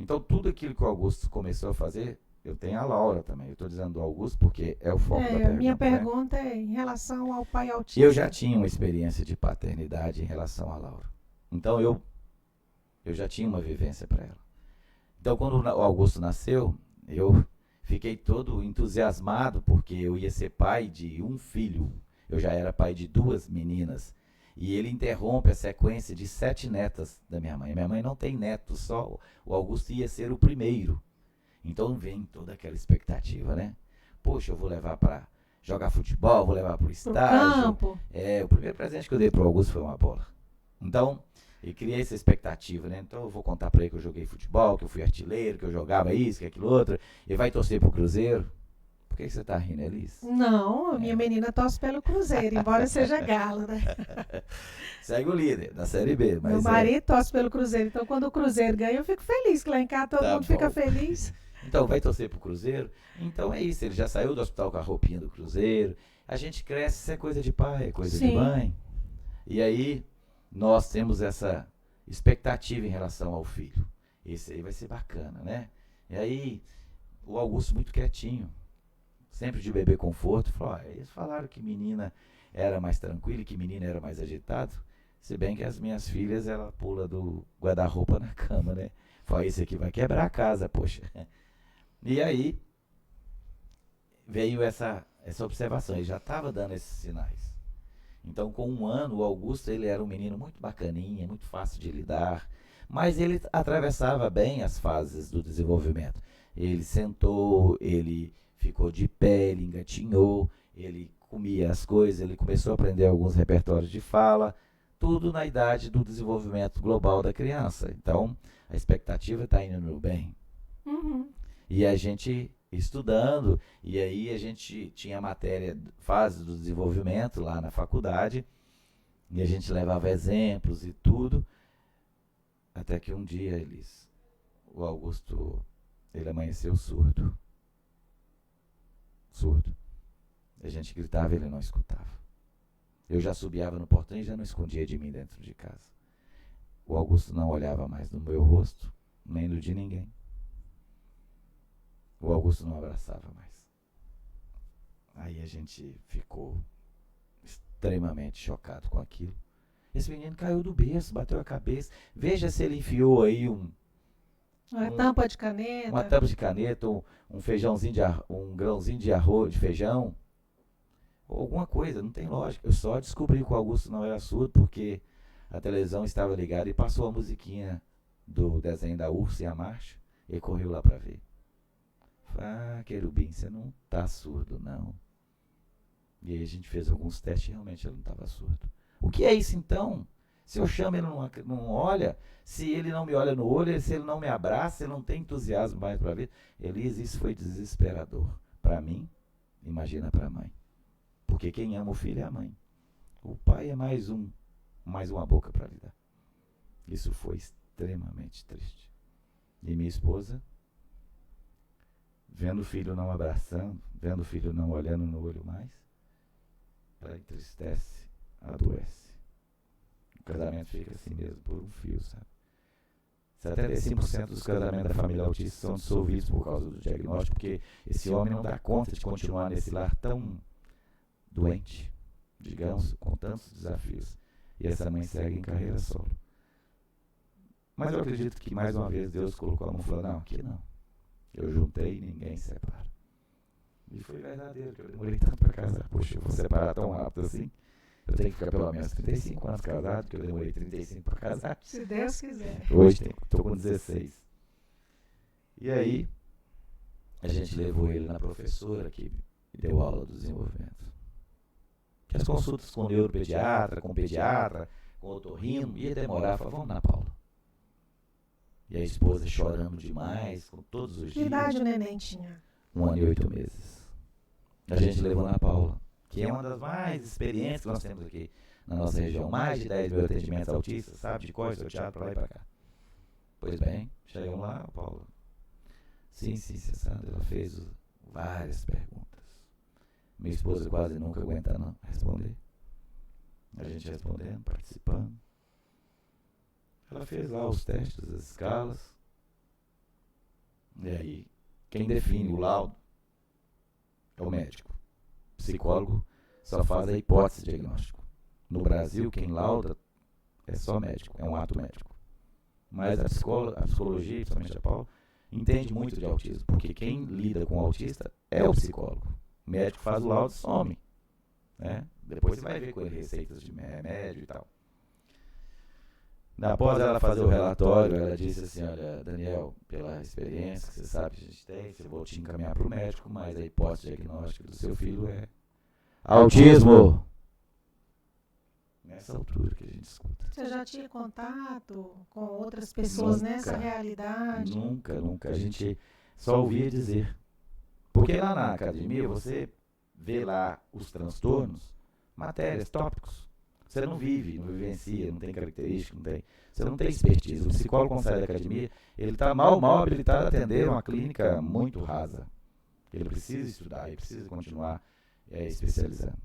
Então, tudo aquilo que o Augusto começou a fazer, eu tenho a Laura também. Eu estou dizendo do Augusto porque é o foco da pergunta. Minha pergunta, né? É em relação ao pai autista. Eu já tinha uma experiência de paternidade em relação a Laura. Então, eu já tinha uma vivência para ela. Então, quando o Augusto nasceu, eu fiquei todo entusiasmado porque eu ia ser pai de um filho. Eu já era pai de 2 meninas. E ele interrompe a sequência de 7 netas da minha mãe. Minha mãe não tem netos, só o Augusto ia ser o primeiro. Então vem toda aquela expectativa, né? Poxa, eu vou levar para jogar futebol, vou levar para o estágio. Campo. O primeiro presente que eu dei para o Augusto foi uma bola. Então, eu criei essa expectativa, né? Então eu vou contar para ele que eu joguei futebol, que eu fui artilheiro, que eu jogava isso, que aquilo outro. Ele vai torcer pro Cruzeiro. Por que você está rindo, Elis? Não, a minha menina torce pelo Cruzeiro, embora seja galo, né? Segue o líder da Série B. Mas meu marido torce pelo Cruzeiro, então quando o Cruzeiro ganha, eu fico feliz, que lá em casa todo mundo fica feliz. Então vai torcer pro Cruzeiro. Então é isso, ele já saiu do hospital com a roupinha do Cruzeiro. A gente cresce, isso é coisa de pai, é coisa de mãe. E aí nós temos essa expectativa em relação ao filho. Esse aí vai ser bacana, né? E aí o Augusto muito quietinho, sempre de bebê conforto, falou, eles falaram que menina era mais tranquila e que menina era mais agitado, se bem que as minhas filhas, ela pula do guarda-roupa na cama, né? Falei, esse aqui vai quebrar a casa, poxa. E aí veio essa observação, ele já estava dando esses sinais. Então, com 1 ano, o Augusto, ele era um menino muito bacaninha, muito fácil de lidar, mas ele atravessava bem as fases do desenvolvimento. Ele sentou, ele ficou de pé, ele engatinhou, ele comia as coisas, ele começou a aprender alguns repertórios de fala, tudo na idade do desenvolvimento global da criança. Então, a expectativa está indo bem. Uhum. E a gente estudando, e aí a gente tinha matéria, fase do desenvolvimento lá na faculdade, e a gente levava exemplos e tudo, até que um dia, o Augusto, ele amanheceu surdo. A gente gritava e ele não escutava. Eu já subiava no portão e já não escondia de mim dentro de casa. O Augusto não olhava mais no meu rosto, nem no de ninguém. O Augusto não abraçava mais. Aí a gente ficou extremamente chocado com aquilo. Esse menino caiu do berço, bateu a cabeça. Veja se ele enfiou aí uma tampa de caneta. Uma tampa de caneta, um feijãozinho um grãozinho de arroz, de feijão. Ou alguma coisa, não tem lógica. Eu só descobri que o Augusto não era surdo porque a televisão estava ligada e passou a musiquinha do desenho da Ursa e a Marcha. Ele correu lá para ver. Querubim, você não tá surdo, não. E aí a gente fez alguns testes e realmente ele não estava surdo. O que é isso então? Se eu chamo ele não olha, se ele não me olha no olho, se ele não me abraça, ele não tem entusiasmo mais para ver. Elis, isso foi desesperador. Para mim, imagina para a mãe. Porque quem ama o filho é a mãe. O pai é mais uma boca para lidar. Isso foi extremamente triste. E minha esposa, vendo o filho não abraçando, vendo o filho não olhando no olho mais, ela entristece, adoece. O casamento fica assim mesmo, por um fio, sabe? 75% dos casamentos da família autista são dissolvidos por causa do diagnóstico, porque esse homem não dá conta de continuar nesse lar tão doente, digamos, com tantos desafios. E essa mãe segue em carreira solo. Mas eu acredito que, mais uma vez, Deus colocou a mão e falou, não, aqui não. Eu juntei e ninguém separa. E foi verdadeiro, que eu demorei tanto para casar. Poxa, eu vou separar tão rápido assim? Eu tenho que ficar pelo menos 35 anos casado, porque eu demorei 35 para casar. Se Deus quiser. Hoje estou com 16. E aí, a gente levou ele na professora que deu aula do desenvolvimento. Que as consultas com neuropediatra, com pediatra, com otorrino, ia demorar. Falei, vamos na Paula. E a esposa chorando demais, com todos os dias. Que idade o neném tinha? 1 ano e 8 meses. A gente levou na Paula, que é uma das mais experientes que nós temos aqui na nossa região. Mais de 10 mil atendimentos autistas, sabe? De cor, sorteado, para lá e para cá. Pois bem, chegamos lá, Paula. Sim, você sabe. Ela fez várias perguntas. Minha esposa quase nunca aguenta não responder. A gente respondendo, participando. Ela fez lá os testes, as escalas. E aí, quem define o laudo é o médico. O psicólogo só faz a hipótese de diagnóstico. No Brasil, quem lauda é só médico, é um ato médico. Mas a psicologia, principalmente a Paula, entende muito de autismo, porque quem lida com o autista é o psicólogo. O médico faz o laudo e some. Né? Depois você vai ver com ele receitas de remédio e tal. Após ela fazer o relatório, ela disse assim, olha, Daniel, pela experiência que você sabe que a gente tem, eu vou te encaminhar para o médico, mas a hipótese diagnóstica do seu filho é autismo. Nessa altura que a gente escuta. Você já tinha contato com outras pessoas nessa realidade? Nunca. A gente só ouvia dizer. Porque lá na academia você vê lá os transtornos, matérias, tópicos. Você não vive, não vivencia, não tem característica, você não tem expertise. O psicólogo, quando sai da academia, ele está mal habilitado a atender uma clínica muito rasa. Ele precisa estudar, ele precisa continuar especializando.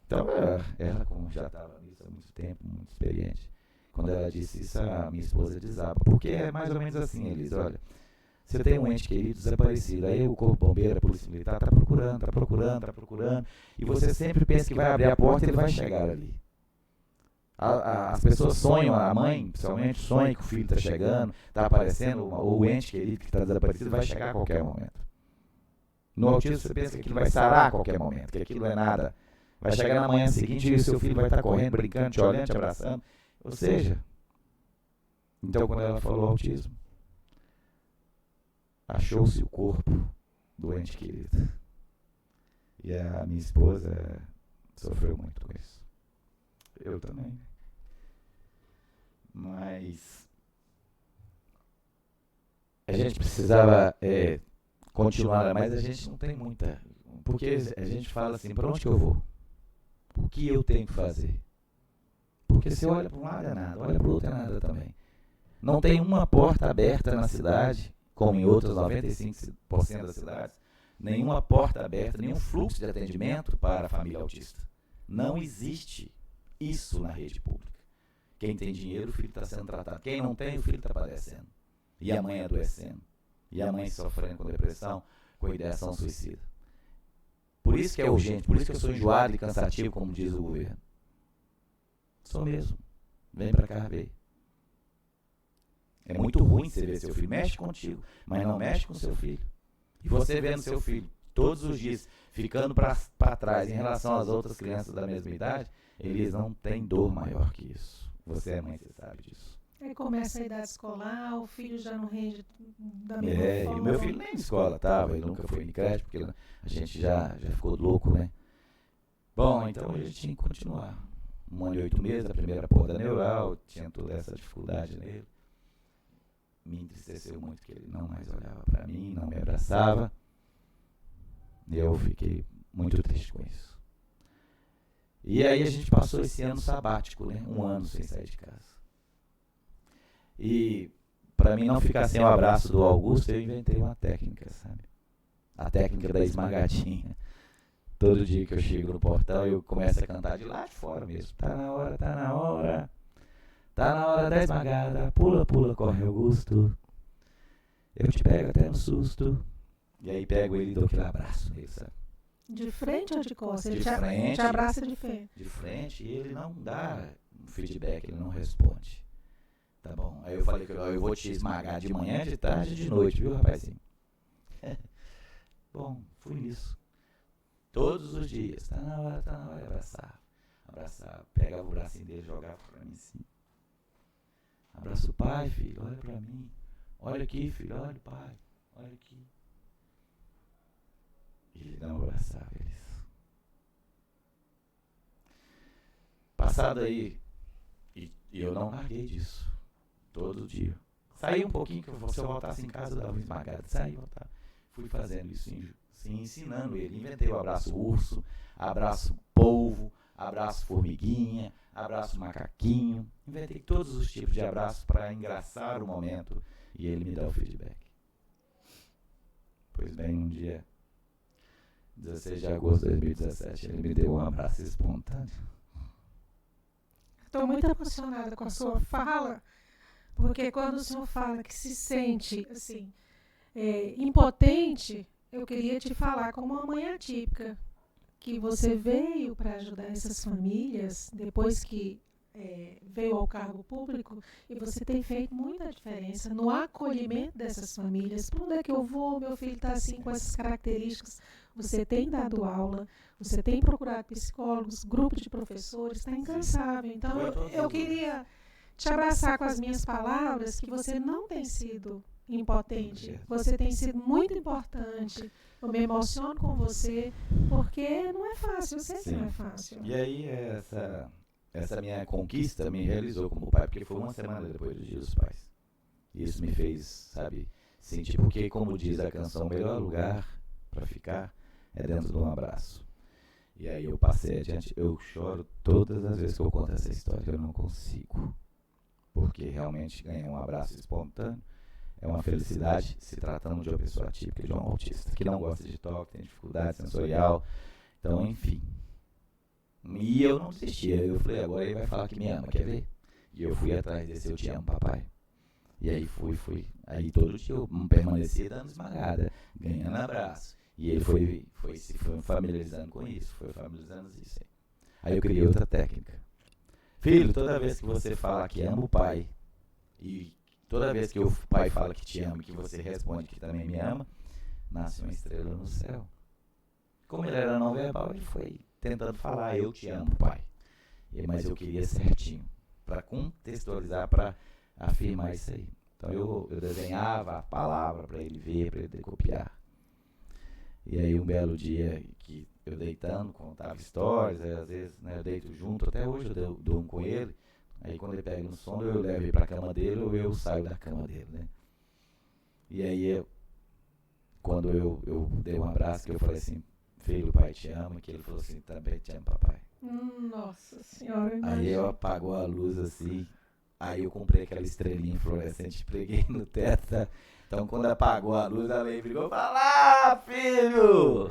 Então, ela como já estava nisso há muito tempo, muito experiente, quando ela disse isso, a minha esposa desaba. Porque é mais ou menos assim, Elisa, olha, você tem um ente querido desaparecido, aí o corpo bombeiro, a polícia militar está procurando, e você sempre pensa que vai abrir a porta e ele vai chegar ali. As pessoas sonham, a mãe, principalmente, sonha que o filho está chegando, está aparecendo, ou o ente querido que está desaparecido vai chegar a qualquer momento. No autismo você pensa que aquilo vai sarar a qualquer momento, que aquilo não é nada. Vai chegar na manhã seguinte e o seu filho vai estar correndo, brincando, te olhando, te abraçando. Ou seja, então quando ela falou autismo, achou-se o corpo do ente querido. E a minha esposa sofreu muito com isso. Eu também. Mas a gente precisava continuar, mas a gente não tem muita. Porque a gente fala assim, para onde que eu vou? O que eu tenho que fazer? Porque se olha para um lado é nada, olha para o outro é nada também. Não tem uma porta aberta na cidade, como em outras 95% das cidades, nenhuma porta aberta, nenhum fluxo de atendimento para a família autista. Não existe isso na rede pública. Quem tem dinheiro, o filho está sendo tratado. Quem não tem, o filho está padecendo. E a mãe adoecendo. E a mãe sofrendo com depressão, com ideação suicida. Por isso que é urgente, por isso que eu sou enjoado e cansativo, como diz o governo. Sou mesmo. Vem para cá ver. É muito ruim você ver seu filho. Mexe contigo, mas não mexe com seu filho. E você vendo seu filho todos os dias ficando para trás em relação às outras crianças da mesma idade, eles não têm dor maior que isso. Você é mãe, você sabe disso. Aí começa a idade escolar, o filho já não rende da mesma forma. E o meu filho nem em escola estava, ele nunca foi em creche, porque a gente já ficou louco, né? Bom, então a gente tinha que continuar. 1 ano e 8 meses, a primeira poda neural, tinha toda essa dificuldade nele. Me entristeceu muito que ele não mais olhava para mim, não me abraçava. E eu fiquei muito triste com isso. E aí a gente passou esse ano sabático, né? 1 ano sem sair de casa. E para mim não ficar sem o abraço do Augusto, eu inventei uma técnica, sabe? A técnica da esmagadinha. Todo dia que eu chego no portão, eu começo a cantar de lá de fora mesmo. Tá na hora, tá na hora. Tá na hora da esmagada, pula, pula, corre Augusto. Eu te pego até no susto. E aí pego ele e dou aquele abraço nele, sabe? De frente ou de costas? De Ele frente. te abraça de frente. De frente, e ele não dá um feedback, ele não responde. Tá bom? Aí eu falei que eu vou te esmagar de manhã, de tarde e de noite, viu, rapazinho? Bom, fui nisso. Todos os dias. Tá na hora de abraçar. Abraçar. Pegava o bracinho dele e jogava pra mim assim. Abraça o pai, filho, olha pra mim. Olha aqui, filho, olha o pai. Olha aqui. E ele não abraçava eles. Passado aí, e eu não larguei disso. Todo dia. Saí um pouquinho, que se eu voltasse em casa eu dava uma esmagada. Saí, voltava. Fui fazendo isso, sim, ensinando ele. Inventei o abraço urso, abraço polvo, abraço formiguinha, abraço macaquinho. Inventei todos os tipos de abraços para engraçar o momento e ele me dá o feedback. Pois bem, um dia, 16 de agosto de 2017, ele me deu um abraço espontâneo. Estou muito emocionada com a sua fala, porque quando o senhor fala que se sente assim, impotente, eu queria te falar como uma mãe atípica, que você veio para ajudar essas famílias depois que veio ao cargo público, e você tem feito muita diferença no acolhimento dessas famílias. Por onde é que eu vou? Meu filho está assim com essas características. Você tem dado aula, você tem procurado psicólogos, grupos de professores, está incansável. Então eu queria te abraçar com as minhas palavras, que você não tem sido impotente, você tem sido muito importante. Eu me emociono com você, porque não é fácil, eu sei que não é fácil. E aí essa minha conquista me realizou como pai, porque foi uma semana depois do Dia dos Pais. Isso me fez, sabe, sentir, porque como diz a canção, o melhor lugar para ficar é dentro de um abraço. E aí eu passei adiante, eu choro todas as vezes que eu conto essa história, eu não consigo. Porque realmente ganhar um abraço espontâneo é uma felicidade, se tratando de uma pessoa típica, de um autista, que não gosta de toque, tem dificuldade sensorial. Então, enfim. E eu não desistia, eu falei, agora ele vai falar que me ama, quer ver? E eu fui atrás desse eu te amo, papai. E aí fui. Aí todo dia eu permanecia dando esmagada, ganhando abraço. E ele foi se familiarizando com isso, foi familiarizando isso. Aí eu criei outra técnica. Filho, toda vez que você fala que ama o pai, e toda vez que o pai fala que te ama e que você responde que também me ama, nasce uma estrela no céu. Como ele era não verbal, ele foi tentando falar, eu te amo, pai. Mas eu queria certinho, para contextualizar, para afirmar isso aí. Então eu desenhava a palavra para ele ver, para ele copiar. E aí um belo dia que eu deitando, contava histórias, aí, às vezes eu deito junto, até hoje eu durmo com ele. Aí quando ele pega no sono, eu levo ele para a cama dele ou eu saio da cama dele, né? E aí quando eu dei um abraço, que eu falei assim, filho, o pai te ama, que ele falou assim, também te amo, papai. Nossa Senhora. Aí eu apagou a luz assim, aí eu comprei aquela estrelinha fluorescente, preguei no teto, tá? Então quando apagou a luz, ela brigou, fala, filho!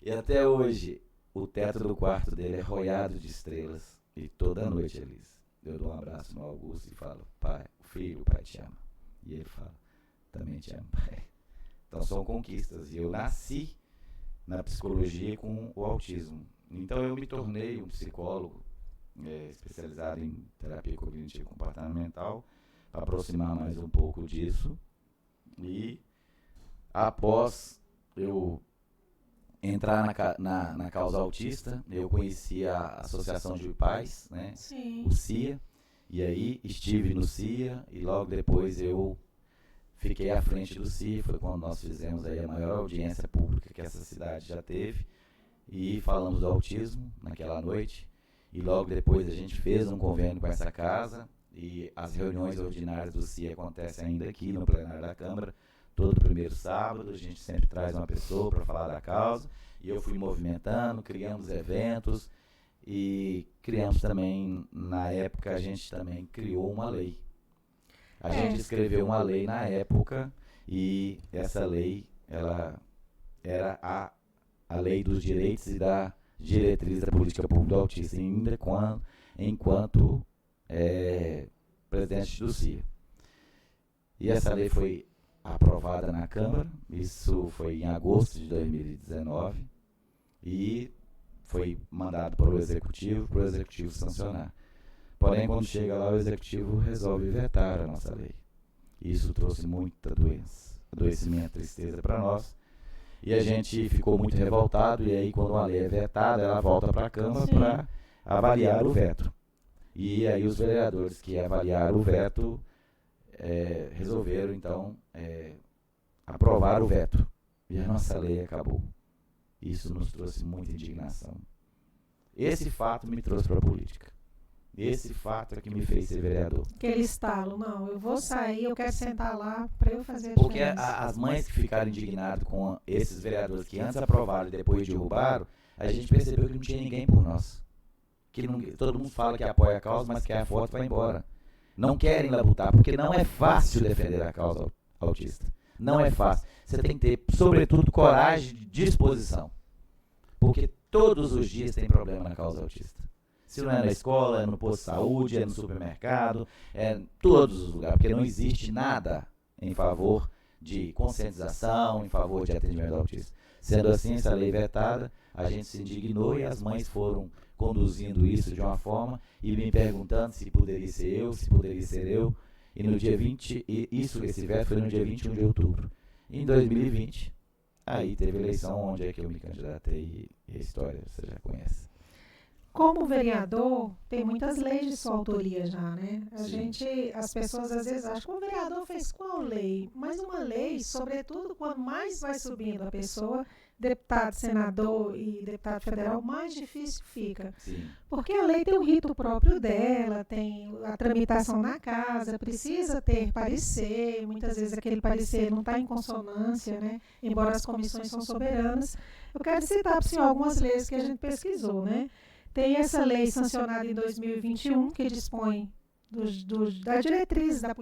E até hoje, o teto do quarto dele é rodeado de estrelas, e toda noite eu dou um abraço no Augusto e falo, pai, filho, o pai te ama. E ele fala, também te amo, pai. Então são conquistas, e eu nasci na psicologia com o autismo. Então eu me tornei um psicólogo especializado em terapia cognitivo comportamental, para aproximar mais um pouco disso. E após eu entrar na causa autista, eu conheci a Associação de Pais, né? Sim. O CIA, e aí estive no CIA, e logo depois eu fiquei à frente do CIA, foi quando nós fizemos aí a maior audiência pública que essa cidade já teve, e falamos do autismo naquela noite, e logo depois a gente fez um convênio com essa casa, e as reuniões ordinárias do CIA acontecem ainda aqui no plenário da Câmara, todo primeiro sábado, a gente sempre traz uma pessoa para falar da causa, e eu fui movimentando, criamos eventos, e criamos também, na época, a gente também criou uma lei. A gente escreveu uma lei na época, e essa lei, ela era a lei dos direitos e da diretriz da política pública do autista, ainda enquanto presidente do CIA. E essa lei foi aprovada na Câmara, isso foi em agosto de 2019, e foi mandado para o Executivo sancionar. Porém, quando chega lá, o Executivo resolve vetar a nossa lei. Isso trouxe muita adoecimento, tristeza para nós, e a gente ficou muito revoltado, e aí quando uma lei é vetada, ela volta para a Câmara para avaliar o veto. E aí os vereadores que avaliaram o veto resolveram, então, aprovar o veto. E a nossa lei acabou. Isso nos trouxe muita indignação. Esse fato me trouxe para a política. Esse fato é que me fez ser vereador. Aquele estalo, não, eu vou sair, eu quero sentar lá para eu fazer a Porque diferença. as mães que ficaram indignadas com esses vereadores que antes aprovaram e depois derrubaram, a gente percebeu que não tinha ninguém por nós. Que todo mundo fala que apoia a causa, mas quer a foto e vai embora. Não querem labutar, porque não é fácil defender a causa autista. Não é fácil. Você tem que ter, sobretudo, coragem de disposição. Porque todos os dias tem problema na causa autista. Se não é na escola, é no posto de saúde, é no supermercado, é em todos os lugares, porque não existe nada em favor de conscientização, em favor de atendimento ao autista. Sendo assim, essa lei vetada, a gente se indignou e as mães foram conduzindo isso de uma forma e me perguntando se poderia ser eu, e no dia 20, esse veto foi no dia 21 de outubro. Em 2020, aí teve eleição onde é que eu me candidatei, e a história você já conhece. Como vereador, tem muitas leis de sua autoria já, né? As pessoas às vezes acham que o vereador fez qual lei? Mas uma lei, sobretudo, quando mais vai subindo a pessoa, deputado, senador e deputado federal, mais difícil fica. Sim. Porque a lei tem o rito próprio dela, tem a tramitação na casa, precisa ter parecer, muitas vezes aquele parecer não está em consonância, né? Embora as comissões são soberanas. Eu quero citar para o senhor algumas leis que a gente pesquisou, né? Tem essa lei sancionada em 2021, que dispõe da diretriz da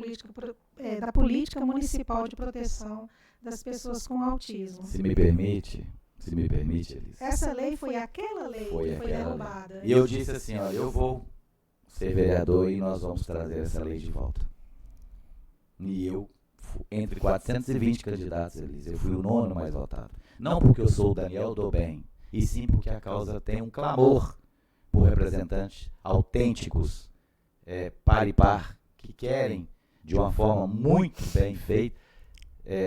política municipal de proteção das pessoas com autismo. Se me permite, Elisa. Essa lei foi aquela lei que foi derrubada. Lei. E eu disse assim, olha, eu vou ser vereador e nós vamos trazer essa lei de volta. E eu, entre 420 candidatos, Elisa, eu fui o 9º mais votado. Não porque eu sou o Daniel do bem, e sim porque a causa tem um clamor por representantes autênticos, par e par, que querem, de uma forma muito bem feita,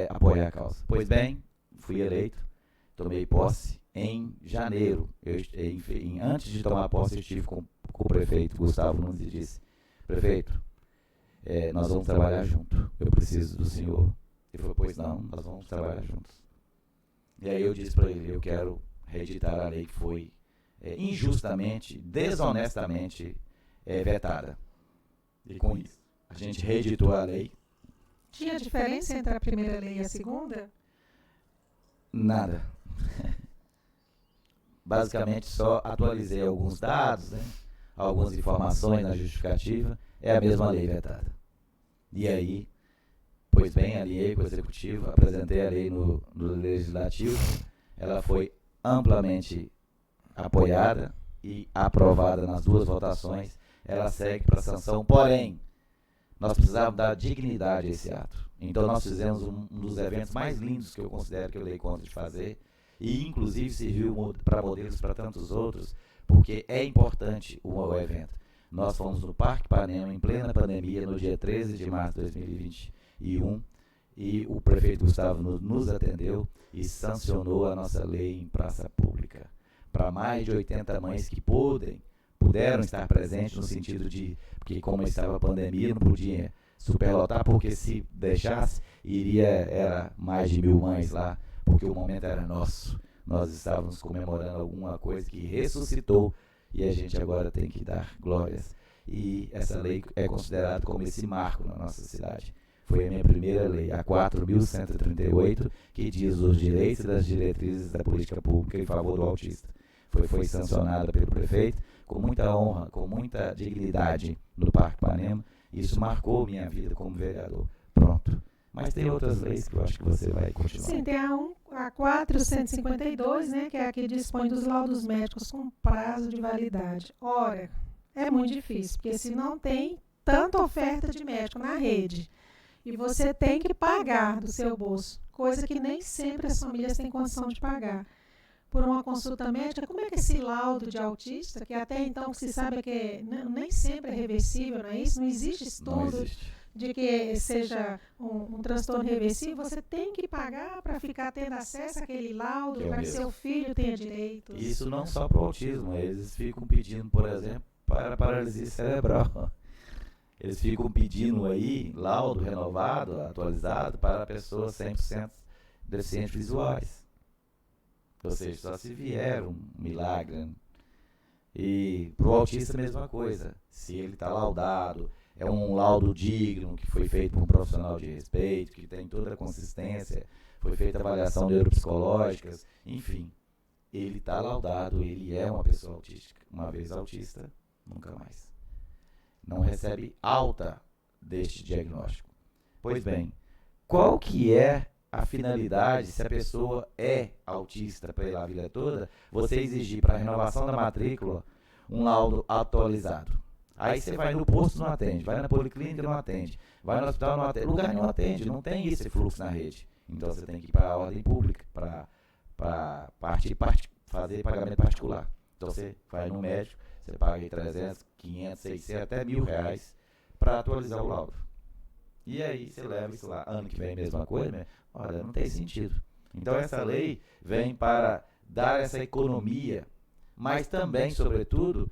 apoiar a causa. Pois bem, fui eleito, tomei posse em janeiro. Antes de tomar posse, eu estive com o prefeito Gustavo Nunes e disse: prefeito, nós vamos trabalhar junto, eu preciso do senhor. Ele falou: pois não, nós vamos trabalhar juntos. E aí eu disse para ele: eu quero reeditar a lei que foi injustamente, desonestamente vetada. E com isso, a gente reeditou a lei. Tinha diferença entre a primeira lei e a segunda? Nada. Basicamente só atualizei alguns dados, né? Algumas informações na justificativa. É a mesma lei vetada. E aí, pois bem, alinhei com o Executivo, apresentei a lei no Legislativo. Ela foi amplamente apoiada e aprovada nas 2 votações. Ela segue para sanção, porém, nós precisávamos dar dignidade a esse ato. Então nós fizemos um dos eventos mais lindos que eu considero que eu dei conta de fazer, e inclusive serviu para modelos para tantos outros, porque é importante o evento. Nós fomos no Parque Ipanema, em plena pandemia, no dia 13 de março de 2021, e o prefeito Gustavo nos atendeu e sancionou a nossa lei em praça pública. Para mais de 80 mães que puderam estar presentes, no sentido de, porque como estava a pandemia, não podia superlotar, porque se deixasse, era mais de 1000 mães lá, porque o momento era nosso. Nós estávamos comemorando alguma coisa que ressuscitou, e a gente agora tem que dar glórias. E essa lei é considerada como esse marco na nossa cidade. Foi a minha primeira lei, a 4.138, que diz os direitos e das diretrizes da política pública em favor do autista. Foi sancionada pelo prefeito, com muita honra, com muita dignidade no Parque Ipanema. Isso marcou minha vida como vereador. Pronto. Mas tem outras leis que eu acho que você vai continuar. Sim, tem a 452, né, que é a que dispõe dos laudos médicos com prazo de validade. Ora, é muito difícil, porque se não tem tanta oferta de médico na rede, e você tem que pagar do seu bolso, coisa que nem sempre as famílias têm condição de pagar, por uma consulta médica, como é que esse laudo de autista, que até então se sabe que nem sempre é reversível, não é isso? Não existe estudo de que seja um transtorno reversível, você tem que pagar para ficar tendo acesso àquele laudo, para que seu filho tenha direitos. Isso não só para o autismo, eles ficam pedindo, por exemplo, para paralisia cerebral. Eles ficam pedindo aí laudo renovado, atualizado, para pessoas 100% deficientes visuais. Ou seja, só se vier um milagre. Né? E para o autista a mesma coisa. Se ele está laudado, é um laudo digno, que foi feito por um profissional de respeito, que tem toda a consistência, foi feita avaliação neuropsicológica, enfim. Ele está laudado, ele é uma pessoa autística. Uma vez autista, nunca mais. Não recebe alta deste diagnóstico. Pois bem, qual que é a finalidade, se a pessoa é autista pela vida toda, você exigir para a renovação da matrícula um laudo atualizado? Aí você vai no posto, não atende, vai na policlínica, não atende, vai no hospital, não atende, lugar não atende, não tem esse fluxo na rede. Então você tem que ir para a ordem pública, para fazer pagamento particular. Então você vai no médico, você paga 300, 500, 600, até R$1.000 para atualizar o laudo. E aí você leva isso lá, ano que vem a mesma coisa, né? Olha, não tem sentido. Então essa lei vem para dar essa economia, mas também, sobretudo,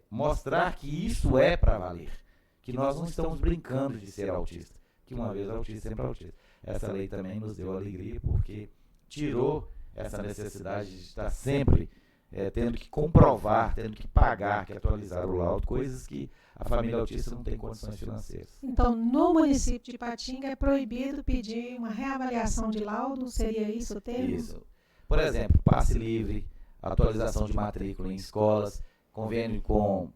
mostrar que isso é para valer. Que nós não estamos brincando de ser autista. Que uma vez autista, sempre autista. Essa lei também nos deu alegria porque tirou essa necessidade de estar sempre tendo que comprovar, tendo que pagar, que atualizar o laudo, coisas que a família autista não tem condições financeiras. Então, no município de Ipatinga é proibido pedir uma reavaliação de laudo? Seria isso o termo? Isso. Por exemplo, passe livre, atualização de matrícula em escolas, convênio com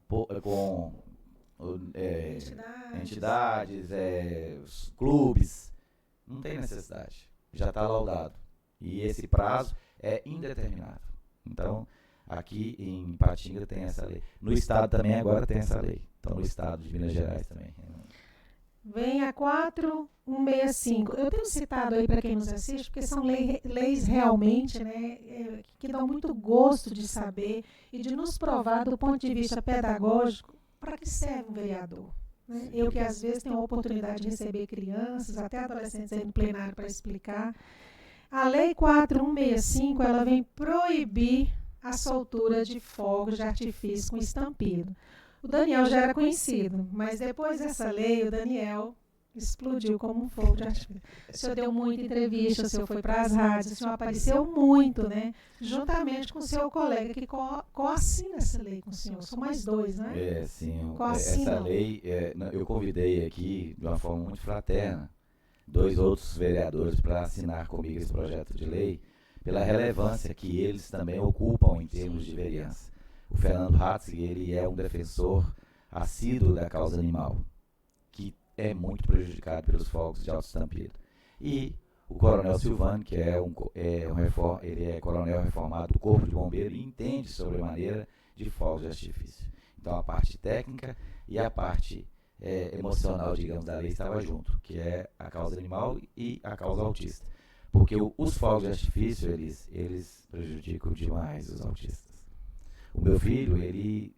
entidades, clubes. Não tem necessidade. Já está laudado. E esse prazo é indeterminado. Então, aqui em Ipatinga tem essa lei. No estado também agora tem essa lei. Então, no estado de Minas Gerais também. Vem a 4165. Eu tenho citado aí para quem nos assiste, porque são leis realmente, né, que dão muito gosto de saber e de nos provar do ponto de vista pedagógico para que serve um vereador. Né? Eu que às vezes tenho a oportunidade de receber crianças, até adolescentes aí no plenário para explicar. A Lei 4165, ela vem proibir a soltura de fogos de artifício com estampido. O Daniel já era conhecido, mas depois dessa lei, o Daniel explodiu como um fogo de artifício. O senhor deu muita entrevista, o senhor foi para as rádios, o senhor apareceu muito, né? Juntamente com o seu colega que coassina essa lei com o senhor. São mais dois, né? Sim. Essa lei, eu convidei aqui de uma forma muito fraterna 2 outros vereadores para assinar comigo esse projeto de lei, pela relevância que eles também ocupam em termos de vereança. O Fernando Hatzig, ele é um defensor assíduo da causa animal, que é muito prejudicado pelos fogos de alto estampido. E o Coronel Silvano, que ele é coronel reformado do Corpo de Bombeiro e entende sobremaneira de fogos de artifício. Então a parte técnica e a parte emocional, digamos, da lei estava junto, que é a causa animal e a causa autista. Porque os fogos de artifício, eles prejudicam demais os autistas. O meu filho, ele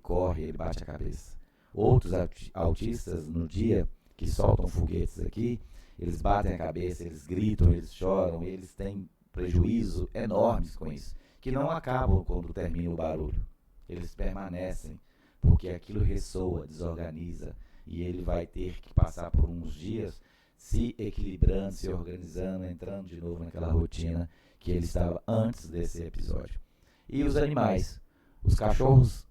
corre, ele bate a cabeça. Outros autistas, no dia que soltam foguetes aqui, eles batem a cabeça, eles gritam, eles choram, eles têm prejuízo enormes com isso, que não acabam quando termina o barulho. Eles permanecem, porque aquilo ressoa, desorganiza, e ele vai ter que passar por uns dias se equilibrando, se organizando, entrando de novo naquela rotina que ele estava antes desse episódio. E os animais, os cachorros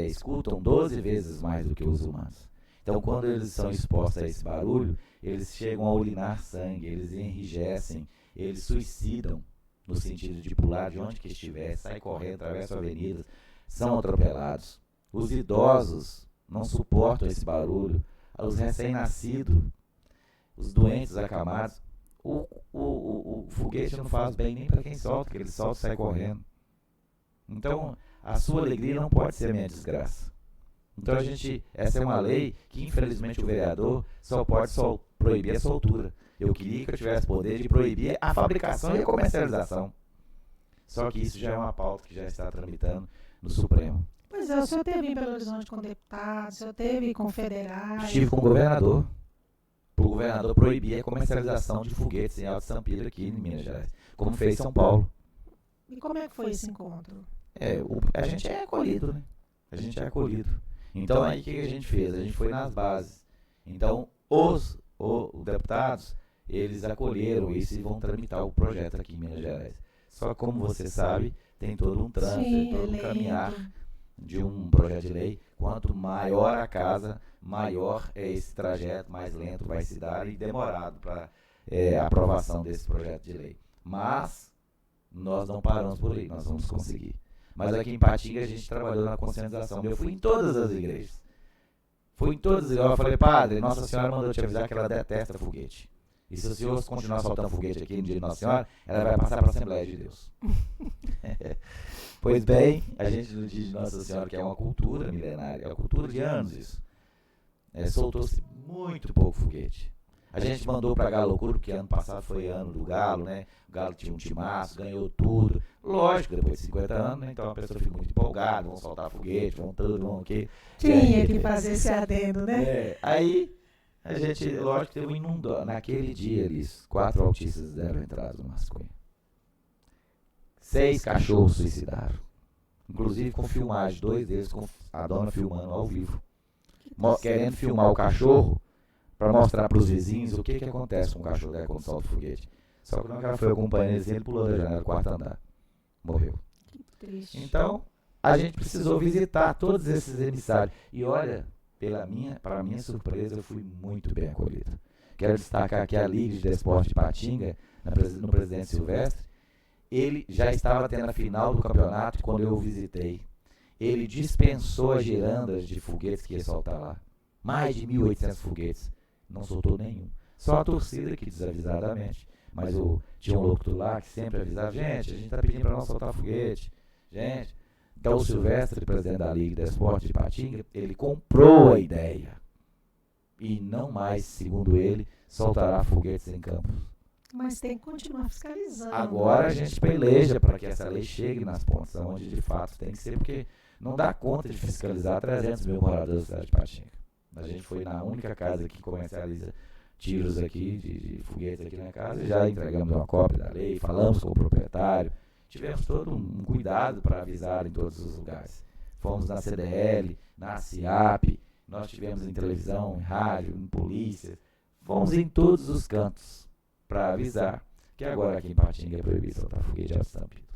escutam 12 vezes mais do que os humanos. Então, quando eles são expostos a esse barulho, eles chegam a urinar sangue, eles enrijecem, eles suicidam, no sentido de pular de onde que estiver, saem correndo, atravessam avenidas, são atropelados. Os idosos não suportam esse barulho, os recém-nascidos, os doentes acamados. O foguete não faz bem nem para quem solta, porque ele solta e sai correndo. Então, a sua alegria não pode ser a minha desgraça. Então essa é uma lei que infelizmente o vereador só pode proibir a soltura. Eu queria que eu tivesse poder de proibir a fabricação e a comercialização. Só que isso já é uma pauta que já está tramitando no Supremo. Pois é, o senhor teve em Belo Horizonte com deputado, o senhor teve com federais. Estive com o governador. Para o governador proibir a comercialização de foguetes em Alto Sampira aqui em Minas Gerais, como fez São Paulo. E como é que foi esse encontro? A gente é acolhido, né? A gente é acolhido. Então aí o que a gente fez? A gente foi nas bases. Então os deputados, eles acolheram isso e vão tramitar o projeto aqui em Minas Gerais. Só que, como você sabe, tem todo um trânsito, todo um caminhar de um projeto de lei. Quanto maior a casa, maior é esse trajeto, mais lento vai se dar e demorado para a aprovação desse projeto de lei. Mas nós não paramos por aí, nós vamos conseguir. Mas aqui em Patinga a gente trabalhou na conscientização. Eu fui em todas as igrejas. Eu falei, padre, Nossa Senhora mandou te avisar que ela detesta foguete. E se o senhor continuar soltando foguete aqui no dia de Nossa Senhora, ela vai passar para a Assembleia de Deus. Pois bem, a gente no dia de Nossa Senhora, que é uma cultura milenária, é uma cultura de anos isso, soltou-se muito pouco foguete. A gente mandou para Galo Loucura, porque ano passado foi ano do Galo, né? O Galo tinha um timaço, ganhou tudo. Lógico, depois de 50 anos, né? Então a pessoa fica muito empolgada, vão soltar foguete, vão tudo, vão aqui. Tinha que fazer esse adendo, né? Aí a gente, lógico, teve um inundado. Naquele dia, eles 4 autistas deram entrada no Mascoinha. 6 cachorros suicidaram. Inclusive com filmagem, 2 deles com a dona filmando ao vivo. Querendo filmar o cachorro para mostrar para os vizinhos o que acontece com o cachorro quando solta o foguete. Só que quando ela foi acompanhando eles, ele pulou da janela do 4º andar. Morreu. Que triste. Então, a gente precisou visitar todos esses emissários. E olha, para minha surpresa, eu fui muito bem acolhido. Quero destacar aqui a Liga de Desporte de Patinga, no Presidente Silvestre. Ele já estava tendo a final do campeonato quando eu o visitei. Ele dispensou as girandas de foguetes que ia soltar lá. Mais de 1.800 foguetes. Não soltou nenhum. Só a torcida que desavisadamente. Mas tinha um locutor lá que sempre avisava, gente, a gente está pedindo para não soltar foguete. Gente. Então o Silvestre, presidente da Liga de Esporte de Patinga, ele comprou a ideia. E não mais, segundo ele, soltará foguetes em campos. Mas tem que continuar fiscalizando. Agora a gente peleja para que essa lei chegue nas pontas, onde de fato tem que ser, porque não dá conta de fiscalizar 300 mil moradores da cidade de Patinga. A gente foi na única casa que comercializa tiros aqui, de foguetes aqui na casa, e já entregamos uma cópia da lei, falamos com o proprietário, tivemos todo um cuidado para avisar em todos os lugares. Fomos na CDL, na CIAP, nós tivemos em televisão, em rádio, em polícia, fomos em todos os cantos para avisar que agora aqui em Patinga é proibido soltar foguete de alto estampido.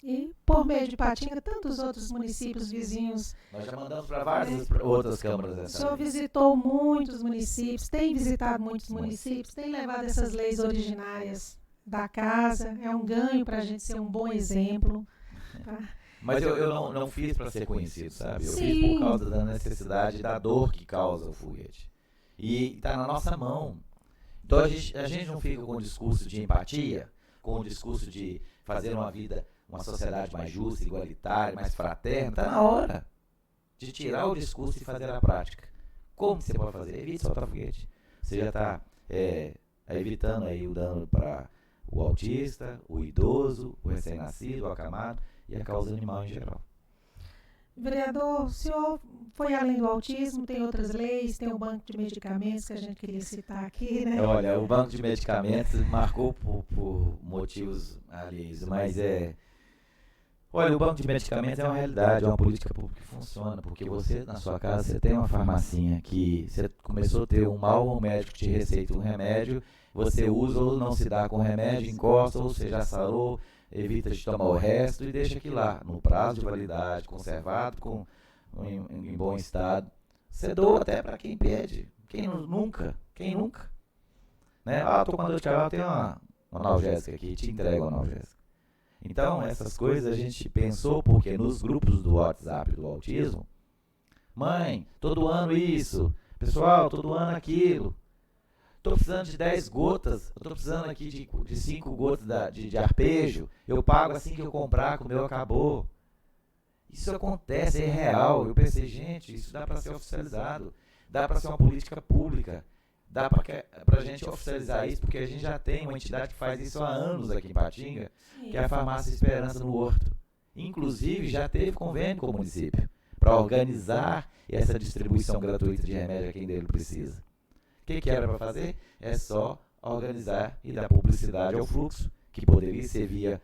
E, por meio de Patinga, tantos outros municípios vizinhos. Nós já mandamos para várias outras câmaras. O senhor visitou muitos municípios, tem visitado muitos municípios, tem levado essas leis originárias da casa. É um ganho para a gente ser um bom exemplo. Tá? Mas eu não fiz para ser conhecido, sabe? Eu Sim. fiz por causa da necessidade, da dor que causa o foguete. E está na nossa mão. Então a gente não fica com o discurso de empatia, com o discurso de fazer uma sociedade mais justa, igualitária, mais fraterna. Está na hora de tirar o discurso e fazer a prática. Como você pode fazer? Evite soltar foguete. Você já está evitando aí o dano para o autista, o idoso, o recém-nascido, o acamado e a causa animal em geral. Vereador, o senhor foi além do autismo, tem outras leis, tem o banco de medicamentos que a gente queria citar aqui, né? Olha, o banco de medicamentos marcou por motivos alheios, mas Olha, o banco de medicamentos é uma realidade, é uma política pública que funciona, porque você, na sua casa, você tem uma farmacinha que você começou a ter um mal, o médico te receita um remédio, você usa ou não se dá com o remédio, encosta, ou você já sarou, evita de tomar o resto e deixa aquilo lá, no prazo de validade, conservado, em bom estado. Você doa até para quem pede. Quem nunca? Né? Tô com dor de cabeça, tem uma analgésica aqui, te entrega uma analgésica. Então, essas coisas a gente pensou porque nos grupos do WhatsApp do autismo, mãe, todo ano isso, pessoal, todo ano aquilo. Estou precisando de 10 gotas, estou precisando aqui de 5 gotas de arpejo, eu pago assim que eu comprar, que o meu acabou. Isso acontece, é real. Eu pensei, gente, isso dá para ser oficializado, dá para ser uma política pública, dá para a gente oficializar isso, porque a gente já tem uma entidade que faz isso há anos aqui em Patinga, que é a Farmácia Esperança no Horto. Inclusive, já teve convênio com o município para organizar essa distribuição gratuita de remédio a quem dele precisa. O que era para fazer? É só organizar e dar publicidade ao fluxo, que poderia ser via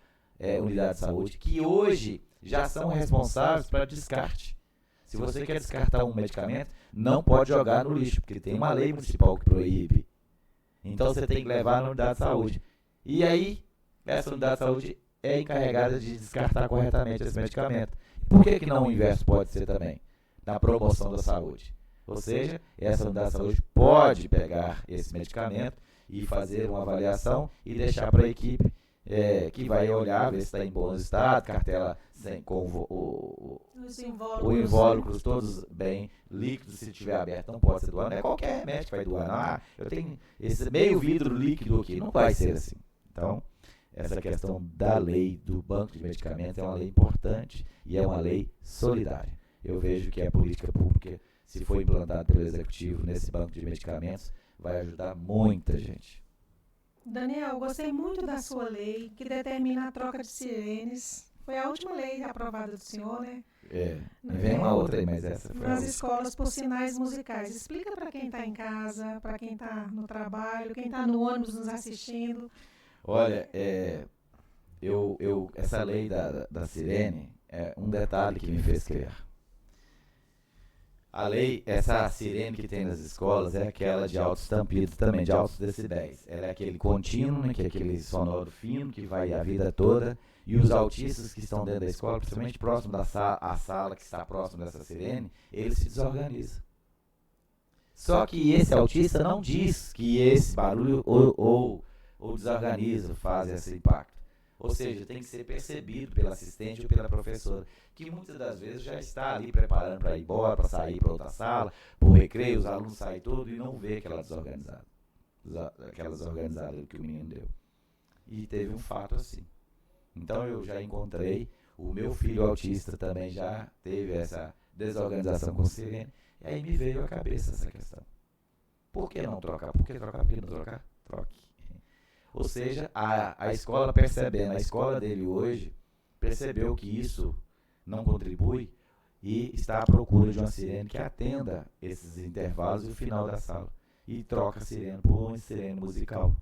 unidade de saúde, que hoje já são responsáveis para descarte. Se você quer descartar um medicamento, não pode jogar no lixo, porque tem uma lei municipal que proíbe. Então você tem que levar na unidade de saúde. E aí, essa unidade de saúde é encarregada de descartar corretamente esse medicamento. Por que não o inverso pode ser também? Na promoção da saúde. Ou seja, essa unidade de saúde pode pegar esse medicamento e fazer uma avaliação e deixar para a equipe que vai olhar, ver se está em bom estado, cartela com os invólucros todos bem líquidos, se estiver aberto não pode ser doado, não é qualquer remédio que vai doar, não, eu tenho esse meio vidro líquido aqui, não vai ser assim. Então, essa questão da lei do banco de medicamentos é uma lei importante e é uma lei solidária. Eu vejo que a política pública, se for implantada pelo Executivo nesse banco de medicamentos, vai ajudar muita gente. Daniel, gostei muito da sua lei, que determina a troca de sirenes. Foi a última lei aprovada do senhor, né? Vem uma outra aí, mas essa foi nas escolas por sinais musicais. Explica para quem está em casa, para quem está no trabalho, quem está no ônibus nos assistindo. Olha, essa lei da sirene é um detalhe que me fez criar. A lei, essa sirene que tem nas escolas é aquela de alto estampido também, de altos decibéis. Ela é aquele contínuo, que é aquele sonoro fino que vai a vida toda. E os autistas que estão dentro da escola, principalmente próximo da sala que está próximo dessa sirene, eles se desorganizam. Só que esse autista não diz que esse barulho ou desorganiza, faz esse impacto. Ou seja, tem que ser percebido pela assistente ou pela professora, que muitas das vezes já está ali preparando para ir embora, para sair para outra sala, para o recreio, os alunos saem tudo e não vê aquela desorganizada que o menino deu. E teve um fato assim. Então eu já encontrei, o meu filho autista também já teve essa desorganização com sirene, e aí me veio à cabeça essa questão. Por que não trocar? Por que trocar? Por que não trocar? Troque. Ou seja, a escola percebendo, a escola dele hoje percebeu que isso não contribui e está à procura de uma sirene que atenda esses intervalos e o final da sala. E troca a sirene por uma sirene musical.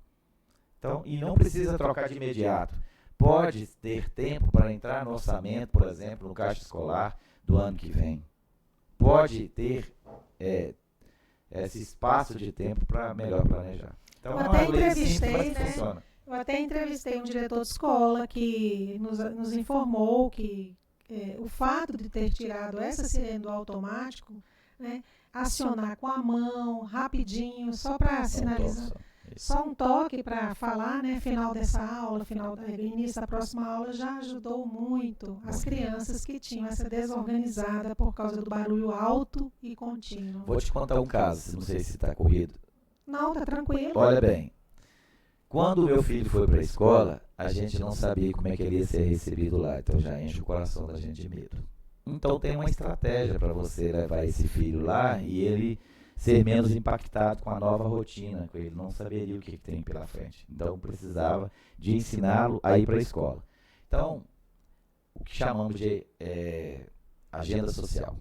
Então, e não precisa trocar de imediato. Pode ter tempo para entrar no orçamento, por exemplo, no caixa escolar do ano que vem. Pode ter esse espaço de tempo para melhor planejar. Então, eu até entrevistei um diretor de escola que nos informou que o fato de ter tirado essa sirene do automático, né, acionar com a mão, rapidinho, só para sinalizar, só um toque para falar, né, final dessa aula, início da próxima aula, já ajudou muito as crianças que tinham essa desorganizada por causa do barulho alto e contínuo. Vou te contar um caso, não sei se está corrido. Não, tá tranquilo. Olha bem, quando o meu filho foi para a escola, a gente não sabia como é que ele ia ser recebido lá, então já enche o coração da gente de medo. Então tem uma estratégia para você levar esse filho lá e ele ser menos impactado com a nova rotina, que ele não saberia o que tem pela frente. Então precisava de ensiná-lo a ir para a escola. Então, o que chamamos de agenda social.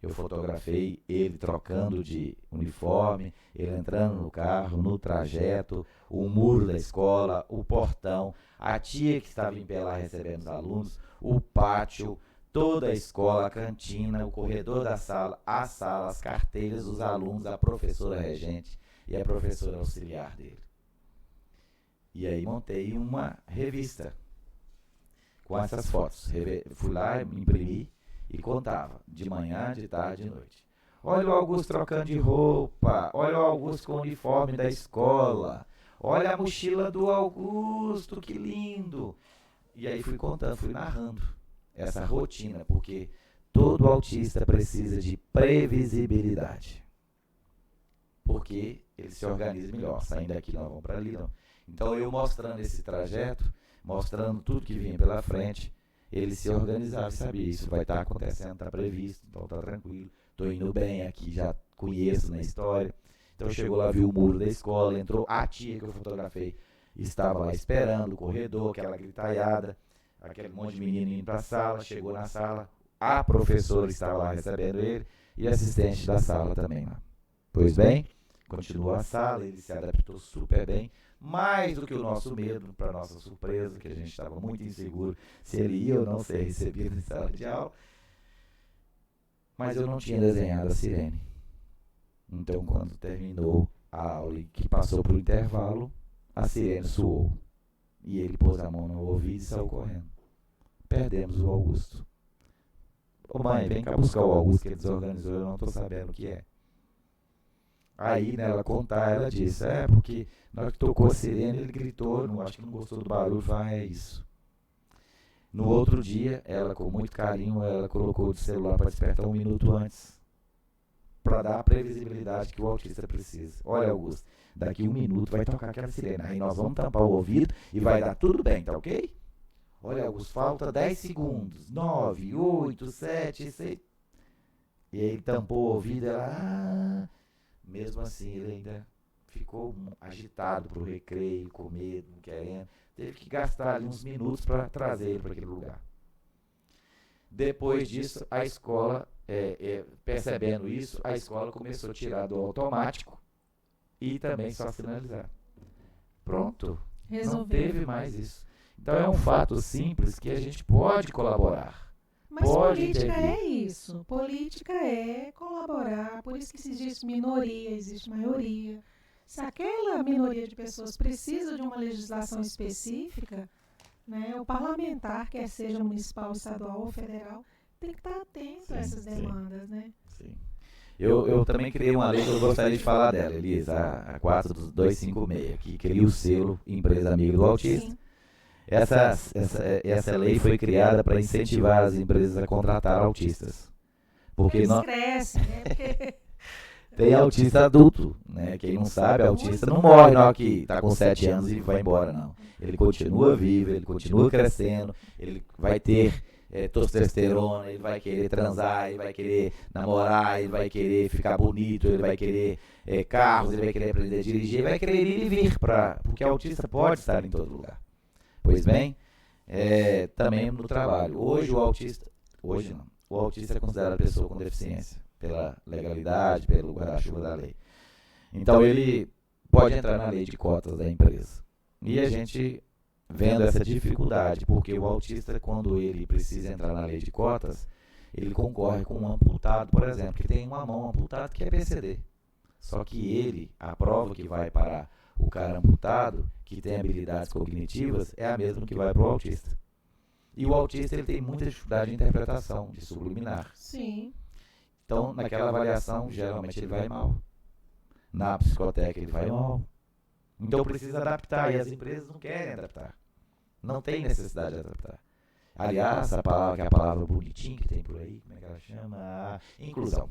Eu fotografei ele trocando de uniforme, ele entrando no carro, no trajeto, o muro da escola, o portão, a tia que estava em pé lá recebendo os alunos, o pátio, toda a escola, a cantina, o corredor da sala, a sala, as carteiras, os alunos, a professora regente e a professora auxiliar dele. E aí montei uma revista com essas fotos. Fui lá, imprimi e contava, de manhã, de tarde, de noite. Olha o Augusto trocando de roupa, olha o Augusto com o uniforme da escola, olha a mochila do Augusto, que lindo. E aí fui contando, fui narrando essa rotina, porque todo autista precisa de previsibilidade. Porque ele se organiza melhor, saindo daqui não vão para ali não. Então eu mostrando esse trajeto, mostrando tudo que vinha pela frente, ele se organizava e sabia, isso vai estar acontecendo, está previsto, então está tranquilo, estou indo bem aqui, já conheço na história. Então chegou lá, viu o muro da escola, entrou, a tia que eu fotografei estava lá esperando, o corredor, aquela gritaiada, aquele monte de menino indo para a sala, chegou na sala, a professora estava lá recebendo ele e a assistente da sala também lá. Pois bem, continuou a sala, ele se adaptou super bem, mais do que o nosso medo, para nossa surpresa, que a gente estava muito inseguro se ele ia ou não ser recebido em sala de aula, mas eu não tinha desenhado a sirene. Então, quando terminou a aula e que passou para o intervalo, a sirene soou. E ele pôs a mão no ouvido e saiu correndo. Perdemos o Augusto. Ô mãe, vem cá buscar o Augusto que ele desorganizou, eu não estou sabendo o que é. Aí, nela contar, ela disse, porque na hora que tocou a sirene, ele gritou, não, acho que não gostou do barulho, é isso. No outro dia, ela, com muito carinho, ela colocou o celular para despertar 1 minuto antes, para dar a previsibilidade que o autista precisa. Olha, Augusto, daqui 1 minuto vai tocar aquela sirene, aí nós vamos tampar o ouvido e vai dar tudo bem, tá ok? Olha, Augusto, falta 10 segundos, 9, 8, 7, 6... E aí ele tampou o ouvido, ela... Mesmo assim, ele ainda ficou agitado para o recreio, com medo, não querendo. Teve que gastar ali uns minutos para trazer ele para aquele lugar. Depois disso, a escola, percebendo isso, a escola começou a tirar do automático e também só sinalizar. Pronto, Resolveu. Não teve mais isso. Então é um fato simples que a gente pode colaborar. Mas pode política intervir. é isso. Política é colaborar. Por isso que se diz minoria, existe maioria. Se aquela minoria de pessoas precisa de uma legislação específica, né, o parlamentar, quer seja municipal, estadual ou federal, tem que estar atento a essas demandas, né? Sim. Eu também criei uma lei que eu gostaria de falar dela, Elisa, a 4256, que cria o selo Empresa Amiga do Autista. Sim. Essa lei foi criada para incentivar as empresas a contratar autistas. Porque Eles crescem, né? Porque... tem autista adulto, né? Quem não sabe, autista não morre na hora que está com 7 anos e vai embora, não. Ele continua vivo, ele continua crescendo, ele vai ter testosterona, ele vai querer transar, ele vai querer namorar, ele vai querer ficar bonito, ele vai querer carros, ele vai querer aprender a dirigir, ele vai querer ir e vir, porque o autista pode estar em todo lugar. Pois bem, também no trabalho. Hoje não, o autista é considerado pessoa com deficiência, pela legalidade, pelo guarda-chuva da lei. Então ele pode entrar na lei de cotas da empresa. E a gente vendo essa dificuldade, porque o autista, quando ele precisa entrar na lei de cotas, ele concorre com um amputado, por exemplo, que tem uma mão amputada que é PCD. Só que a prova que vai para o cara amputado, que tem habilidades cognitivas, é a mesma que vai para o autista. E o autista ele tem muita dificuldade de interpretação, de subliminar. Sim. Então, naquela avaliação, geralmente ele vai mal. Na psicoteca ele vai mal. Então precisa adaptar, e as empresas não querem adaptar. Não tem necessidade de adaptar. Aliás, essa palavra, que é a palavra bonitinha que tem por aí, como é que ela chama? Inclusão.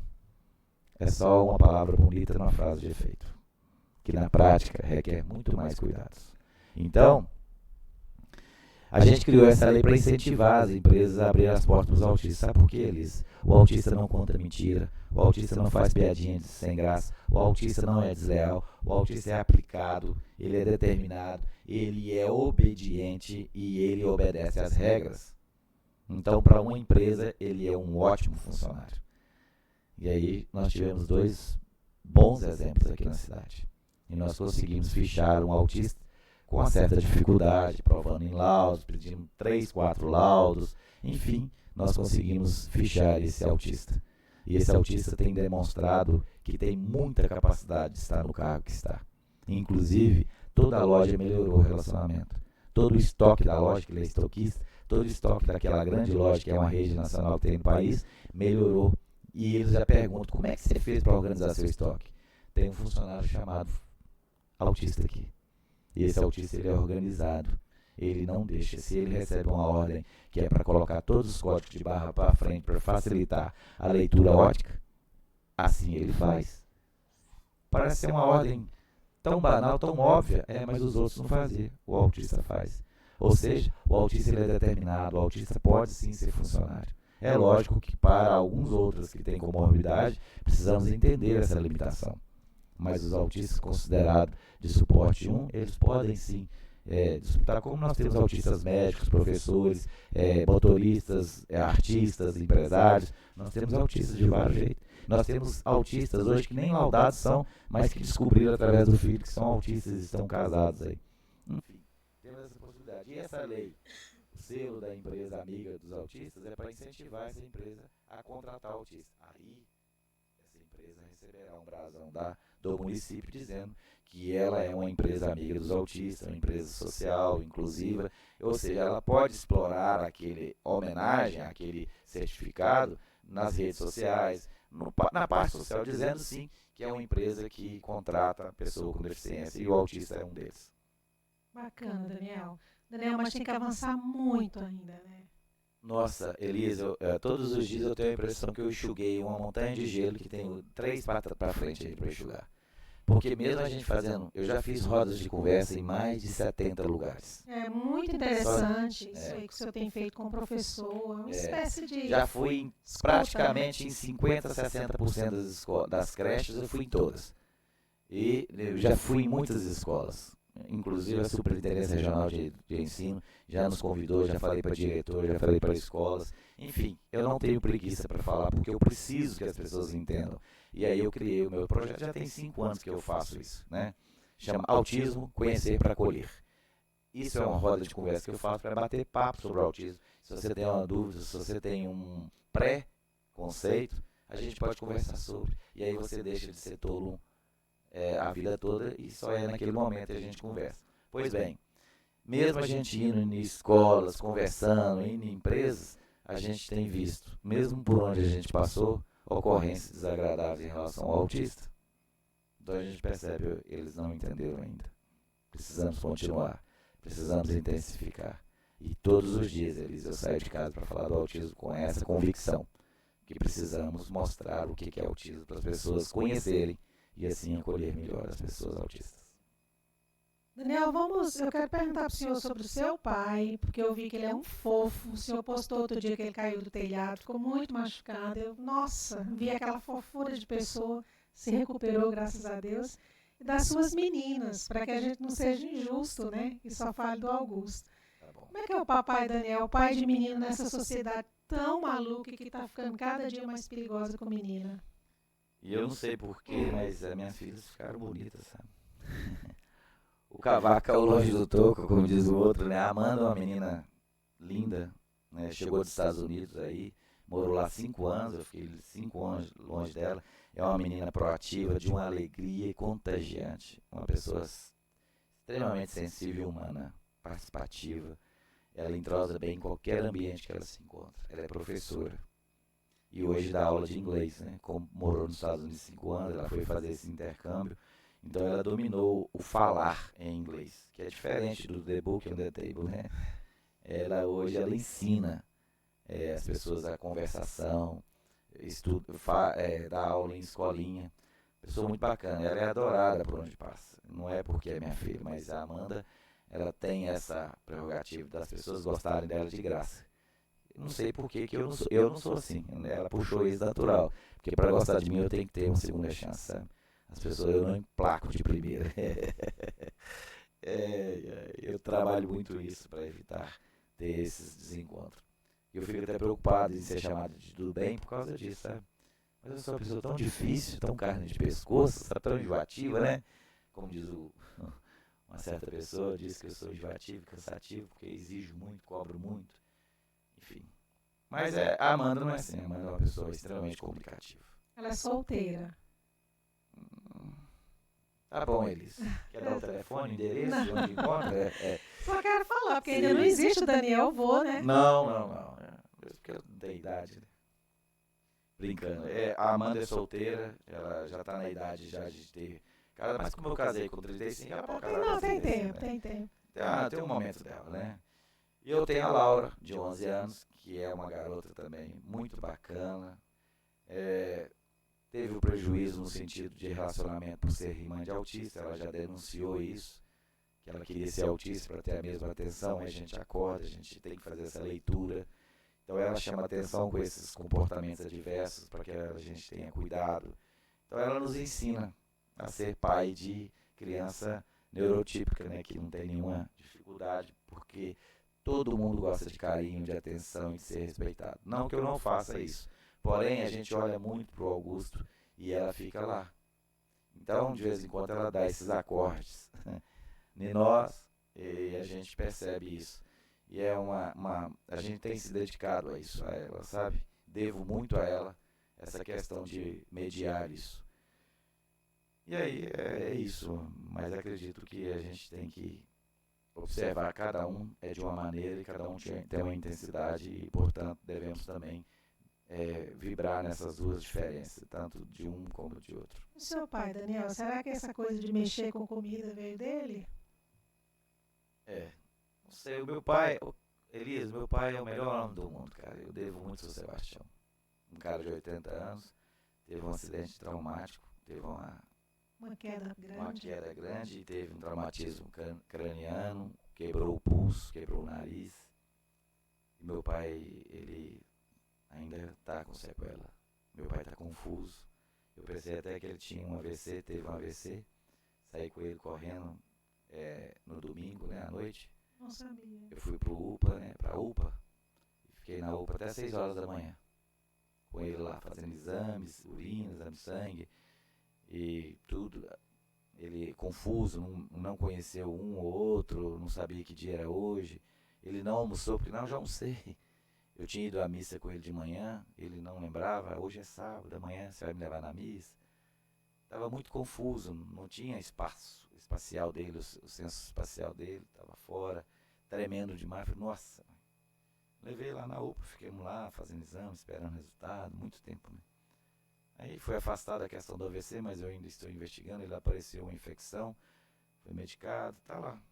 É só uma palavra bonita numa frase de efeito, que na prática requer muito mais cuidados. Então, a gente criou essa lei para incentivar as empresas a abrir as portas para os autistas. Sabe por quê, Elis? O autista não conta mentira, o autista não faz piadinha sem graça, o autista não é desleal, o autista é aplicado, ele é determinado, ele é obediente e ele obedece às regras. Então, para uma empresa, ele é um ótimo funcionário. E aí, nós tivemos 2 bons exemplos aqui na cidade. E nós conseguimos fichar um autista com uma certa dificuldade, provando em laudos, pedindo 3, 4 laudos, enfim, nós conseguimos fichar esse autista. E esse autista tem demonstrado que tem muita capacidade de estar no cargo que está. Inclusive, toda a loja melhorou o relacionamento. Todo o estoque da loja, que ele é estoquista, todo o estoque daquela grande loja, que é uma rede nacional que tem no país, melhorou. E eles já perguntam, como é que você fez para organizar seu estoque? Tem um funcionário chamado autista aqui. E esse autista ele é organizado. Ele não deixa. Se ele recebe uma ordem que é para colocar todos os códigos de barra para frente, para facilitar a leitura ótica, assim ele faz. Parece ser uma ordem tão banal, tão óbvia, mas os outros não faziam. O autista faz. Ou seja, o autista ele é determinado, o autista pode sim ser funcionário. É lógico que para alguns outros que têm comorbidade, precisamos entender essa limitação. Mas os autistas considerados de suporte 1, eles podem sim disputar, como nós temos autistas médicos, professores, motoristas, artistas, empresários, nós temos autistas de vários jeitos. Nós temos autistas hoje que nem laudados são, mas que descobriram através do filho que são autistas e estão casados aí. Enfim, temos essa possibilidade. E essa lei, o selo da empresa amiga dos autistas, é para incentivar essa empresa a contratar autistas. Aí, essa empresa receberá um brasão do município dizendo que ela é uma empresa amiga dos autistas, uma empresa social, inclusiva, ou seja, ela pode explorar aquele homenagem, aquele certificado nas redes sociais, na parte social, dizendo sim que é uma empresa que contrata pessoa com deficiência e o autista é um deles. Bacana, Daniel. Daniel, mas tem que avançar muito ainda, né? Nossa, Elisa, todos os dias eu tenho a impressão que eu enxuguei uma montanha de gelo que tem 3 para frente aí para enxugar. Porque mesmo a gente fazendo, eu já fiz rodas de conversa em mais de 70 lugares. É muito interessante isso aí que o senhor tem feito com o professor, uma espécie de... Já fui praticamente em 50%, 60% das creches, eu fui em todas. E eu já fui em muitas escolas. Inclusive a Superintendência Regional de Ensino já nos convidou, já falei para diretor, já falei para escolas. Enfim, eu não tenho preguiça para falar, porque eu preciso que as pessoas entendam. E aí eu criei o meu projeto, já tem 5 anos que eu faço isso, né? Chama Autismo, Conhecer para Acolher. Isso é uma roda de conversa que eu faço para bater papo sobre o autismo. Se você tem uma dúvida, se você tem um pré-conceito, a gente pode conversar sobre. E aí você deixa de ser tolo a vida toda e só é naquele momento que a gente conversa. Pois bem, mesmo a gente indo em escolas, conversando, indo em empresas, a gente tem visto, mesmo por onde a gente passou, ocorrências desagradáveis em relação ao autista. Então a gente percebe, eles não entenderam ainda. Precisamos continuar, precisamos intensificar. E todos os dias, Elisa, eu saio de casa para falar do autismo com essa convicção, que precisamos mostrar o que é autismo para as pessoas conhecerem e assim acolher melhor as pessoas autistas. Daniel, eu quero perguntar para o senhor sobre o seu pai, porque eu vi que ele é um fofo. O senhor postou outro dia que ele caiu do telhado, ficou muito machucado. Nossa, vi aquela fofura de pessoa, se recuperou, graças a Deus. E das suas meninas, para que a gente não seja injusto, né? E só fale do Augusto. Tá bom. Como é que é o papai Daniel, o pai de menino nessa sociedade tão maluca que está ficando cada dia mais perigosa com menina? E eu não sei porquê, mas as minhas filhas ficaram bonitas, sabe? O cavaco caiu longe do toco, como diz o outro, né? A Amanda é uma menina linda, né? Chegou dos Estados Unidos aí, morou lá 5 anos, eu fiquei 5 anos longe dela. É uma menina proativa, de uma alegria contagiante, uma pessoa extremamente sensível e humana, participativa. Ela entrosa bem em qualquer ambiente que ela se encontra. Ela é professora. E hoje dá aula de inglês, né? Como morou nos Estados Unidos 5 anos, ela foi fazer esse intercâmbio. Então ela dominou o falar em inglês, que é diferente do The Book on the Table, né? Hoje ela ensina as pessoas a conversação, dá aula em escolinha. Pessoa muito bacana, ela é adorada por onde passa. Não é porque é minha filha, mas a Amanda, ela tem essa prerrogativa das pessoas gostarem dela de graça. Não sei por que eu não sou assim. Ela puxou isso natural. Porque para gostar de mim eu tenho que ter uma segunda chance, sabe? As pessoas eu não emplaco de primeira. Eu trabalho muito isso para evitar ter esses desencontros. Eu fico até preocupado em ser chamado de tudo bem por causa disso, sabe? Mas eu sou uma pessoa tão difícil, tão carne de pescoço, sabe? Tão enjoativa, né? Como diz uma certa pessoa, diz que eu sou enjoativo, cansativo, porque exijo muito, cobro muito. Enfim. Mas a Amanda não é assim. A Amanda é uma pessoa extremamente comunicativa. Ela é solteira. Tá bom, Elis. Quer dar o telefone, o endereço, onde encontra? Só quero falar, porque ainda não existe o Daniel Vô, né? Não. Porque eu não tenho idade, né? Brincando. A Amanda é solteira, ela já tá na idade já de ter... Mas como eu casei com 35, ela pode casar com 35, né? Tem tempo. Tem um momento dela, né? E eu tenho a Laura, de 11 anos, que é uma garota também muito bacana. Teve o prejuízo no sentido de relacionamento por ser irmã de autista, ela já denunciou isso, que ela queria ser autista para ter a mesma atenção, a gente acorda, a gente tem que fazer essa leitura. Então ela chama atenção com esses comportamentos adversos para que a gente tenha cuidado. Então ela nos ensina a ser pai de criança neurotípica, né, que não tem nenhuma dificuldade, porque todo mundo gosta de carinho, de atenção e de ser respeitado. Não que eu não faça isso, porém a gente olha muito para o Augusto e ela fica lá. Então, de vez em quando, ela dá esses acordes em nós e a gente percebe isso. E é a gente tem se dedicado a isso, a ela, sabe? Devo muito a ela essa questão de mediar isso. E aí é isso, mas acredito que a gente tem que observar, cada um é de uma maneira e cada um tem uma intensidade e, portanto, devemos também vibrar nessas duas diferenças, tanto de um como de outro. O seu pai, Daniel, será que essa coisa de mexer com comida veio dele? Não sei, o meu pai, Elias, meu pai é o melhor homem do mundo, cara. Eu devo muito ao Sebastião. Um cara de 80 anos, teve um acidente traumático, teve uma queda grande, teve um traumatismo craniano, quebrou o pulso, quebrou o nariz. E meu pai, ele ainda está com sequela. Meu pai está confuso. Eu pensei até que ele tinha um AVC, teve um AVC. Saí com ele correndo no domingo, né, à noite. Não sabia. Eu fui para a UPA, e fiquei na UPA até 6 horas da manhã. Com ele lá, fazendo exames, urina, exame de sangue e tudo. Ele confuso, não conheceu um ou outro, não sabia que dia era hoje. Ele não almoçou, porque não, já almocei. Eu tinha ido à missa com ele de manhã, ele não lembrava, hoje é sábado, amanhã você vai me levar na missa. Estava muito confuso, não tinha espaço espacial dele, o senso espacial dele estava fora, tremendo demais. Falei, nossa, levei lá na UPA, fiquemos lá fazendo exame, esperando resultado, muito tempo, né? Aí foi afastado a questão do AVC, mas eu ainda estou investigando, ele apareceu uma infecção, foi medicado, tá lá.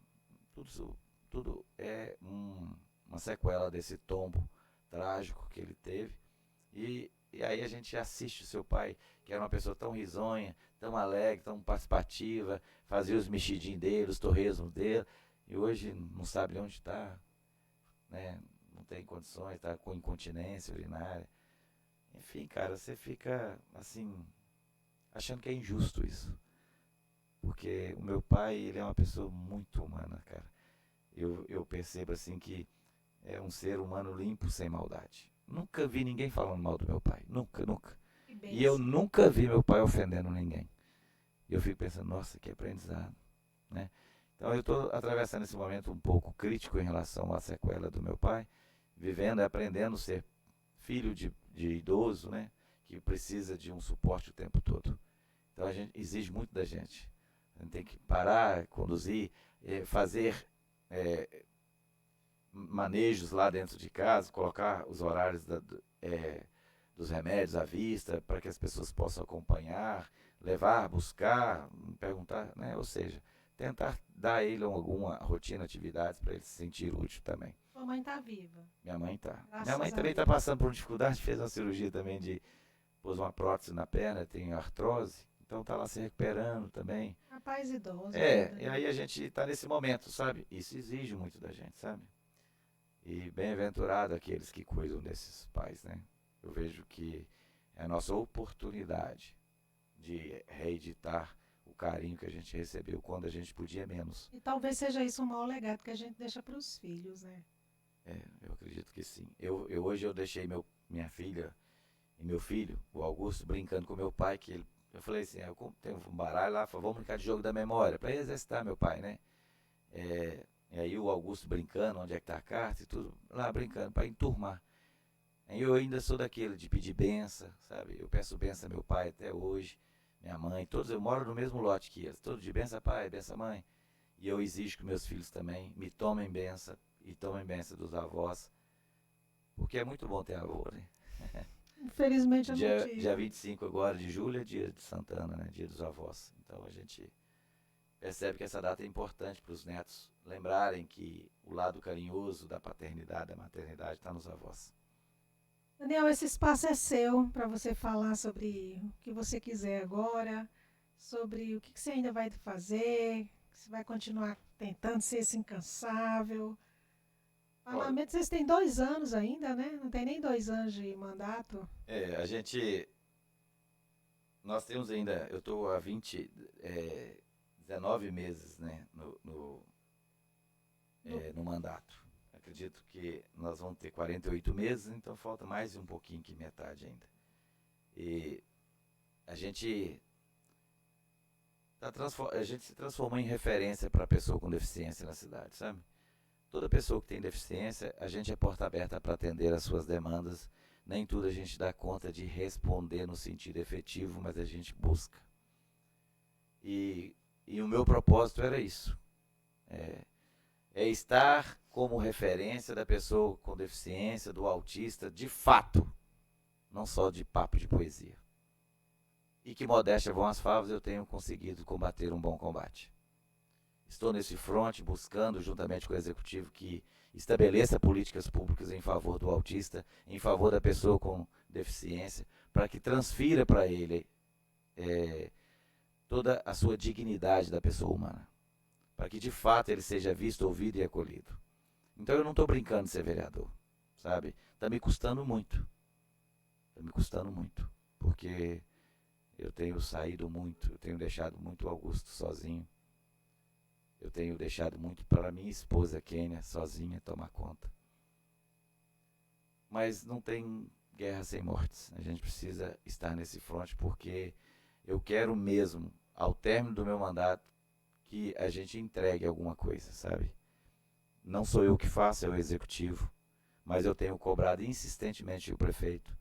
Tudo é uma sequela desse tombo trágico que ele teve. E aí a gente assiste o seu pai, que era uma pessoa tão risonha, tão alegre, tão participativa, fazia os mexidinhos dele, os torresmos dele, e hoje não sabe onde está, né? Não tem condições, está com incontinência urinária. Enfim, cara, você fica assim, achando que é injusto isso. Porque o meu pai, ele é uma pessoa muito humana, cara. Eu percebo assim que é um ser humano limpo, sem maldade. Nunca vi ninguém falando mal do meu pai. Nunca, nunca. E eu nunca vi meu pai ofendendo ninguém. E eu fico pensando, nossa, que aprendizado, né? Então eu estou atravessando esse momento um pouco crítico em relação à sequela do meu pai, vivendo e aprendendo a ser filho de idoso, né? Que precisa de um suporte o tempo todo. Então a gente exige muito da gente. A gente tem que parar, conduzir, fazer manejos lá dentro de casa, colocar os horários dos remédios à vista para que as pessoas possam acompanhar, levar, buscar, perguntar, né? Ou seja, tentar dar a ele alguma rotina, atividades para ele se sentir útil também. Sua mãe está viva? Minha mãe está. Minha mãe também está passando por dificuldade, fez uma cirurgia também pôs uma prótese na perna, tem artrose, então está lá se recuperando também. Rapaz idoso. E aí a gente está nesse momento, sabe? Isso exige muito da gente, sabe? E bem-aventurado aqueles que cuidam desses pais, né? Eu vejo que é a nossa oportunidade de reeditar o carinho que a gente recebeu quando a gente podia menos. E talvez seja isso um mau legado que a gente deixa para os filhos, né? Eu acredito que sim. Hoje eu deixei minha filha e meu filho, o Augusto, brincando com meu pai, eu falei assim, eu tenho um baralho lá, falei, vamos brincar de jogo da memória, para exercitar meu pai, né? E aí o Augusto brincando, onde é que tá a carta e tudo, lá brincando, para enturmar. Aí eu ainda sou daquele de pedir benção, sabe? Eu peço benção a meu pai até hoje, minha mãe, todos, eu moro no mesmo lote que eles, todos de benção pai, benção mãe. E eu exijo que meus filhos também me tomem benção e tomem benção dos avós, porque é muito bom ter avô, né? Infelizmente eu não tive. Dia 25 agora de julho é dia de Santana, né? Dia dos avós. Então a gente percebe que essa data é importante para os netos lembrarem que o lado carinhoso da paternidade, da maternidade está nos avós. Daniel, esse espaço é seu para você falar sobre o que você quiser agora, sobre o que você ainda vai fazer, Você vai continuar tentando ser esse incansável. Olha, Parlamento, vocês têm 2 anos ainda, né? Não tem nem 2 anos de mandato. nós temos ainda, eu estou há 19 meses, né, no mandato. Acredito que nós vamos ter 48 meses, então falta mais um pouquinho que metade ainda. E a gente a gente se transformou em referência para a pessoa com deficiência na cidade, sabe? Toda pessoa que tem deficiência, a gente é porta aberta para atender as suas demandas. Nem tudo a gente dá conta de responder no sentido efetivo, mas a gente busca. E o meu propósito era isso. É estar como referência da pessoa com deficiência, do autista, de fato, não só de papo de poesia. E que modéstia vão as favas, eu tenho conseguido combater um bom combate. Estou nesse fronte buscando, juntamente com o Executivo, que estabeleça políticas públicas em favor do autista, em favor da pessoa com deficiência, para que transfira para ele toda a sua dignidade da pessoa humana, para que de fato ele seja visto, ouvido e acolhido. Então eu não estou brincando de ser vereador, sabe? Está me custando muito, porque eu tenho saído muito, eu tenho deixado muito o Augusto sozinho. Eu tenho deixado muito para minha esposa, Kênia, sozinha, tomar conta. Mas não tem guerra sem mortes. A gente precisa estar nesse fronte porque eu quero mesmo, ao término do meu mandato, que a gente entregue alguma coisa, sabe? Não sou eu que faço, é o Executivo. Mas eu tenho cobrado insistentemente o prefeito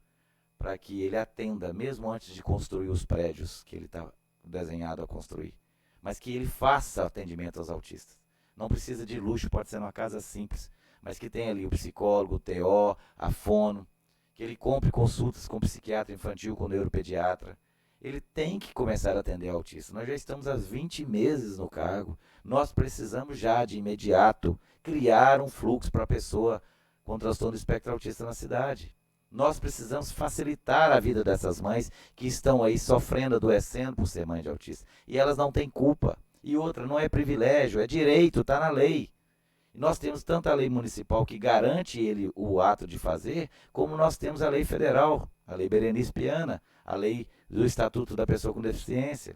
para que ele atenda, mesmo antes de construir os prédios que ele está desenhado a construir. Mas que ele faça atendimento aos autistas. Não precisa de luxo, pode ser uma casa simples, mas que tenha ali o psicólogo, o TO, a fono, que ele compre consultas com psiquiatra infantil, com neuropediatra. Ele tem que começar a atender autistas. Nós já estamos há 20 meses no cargo, nós precisamos já, de imediato, criar um fluxo para a pessoa com transtorno do espectro autista na cidade. Nós precisamos facilitar a vida dessas mães que estão aí sofrendo, adoecendo por ser mãe de autista. E elas não têm culpa. E outra, não é privilégio, é direito, está na lei. E nós temos tanto a lei municipal que garante ele o ato de fazer, como nós temos a lei federal, a lei Berenice Piana, a lei do Estatuto da Pessoa com Deficiência.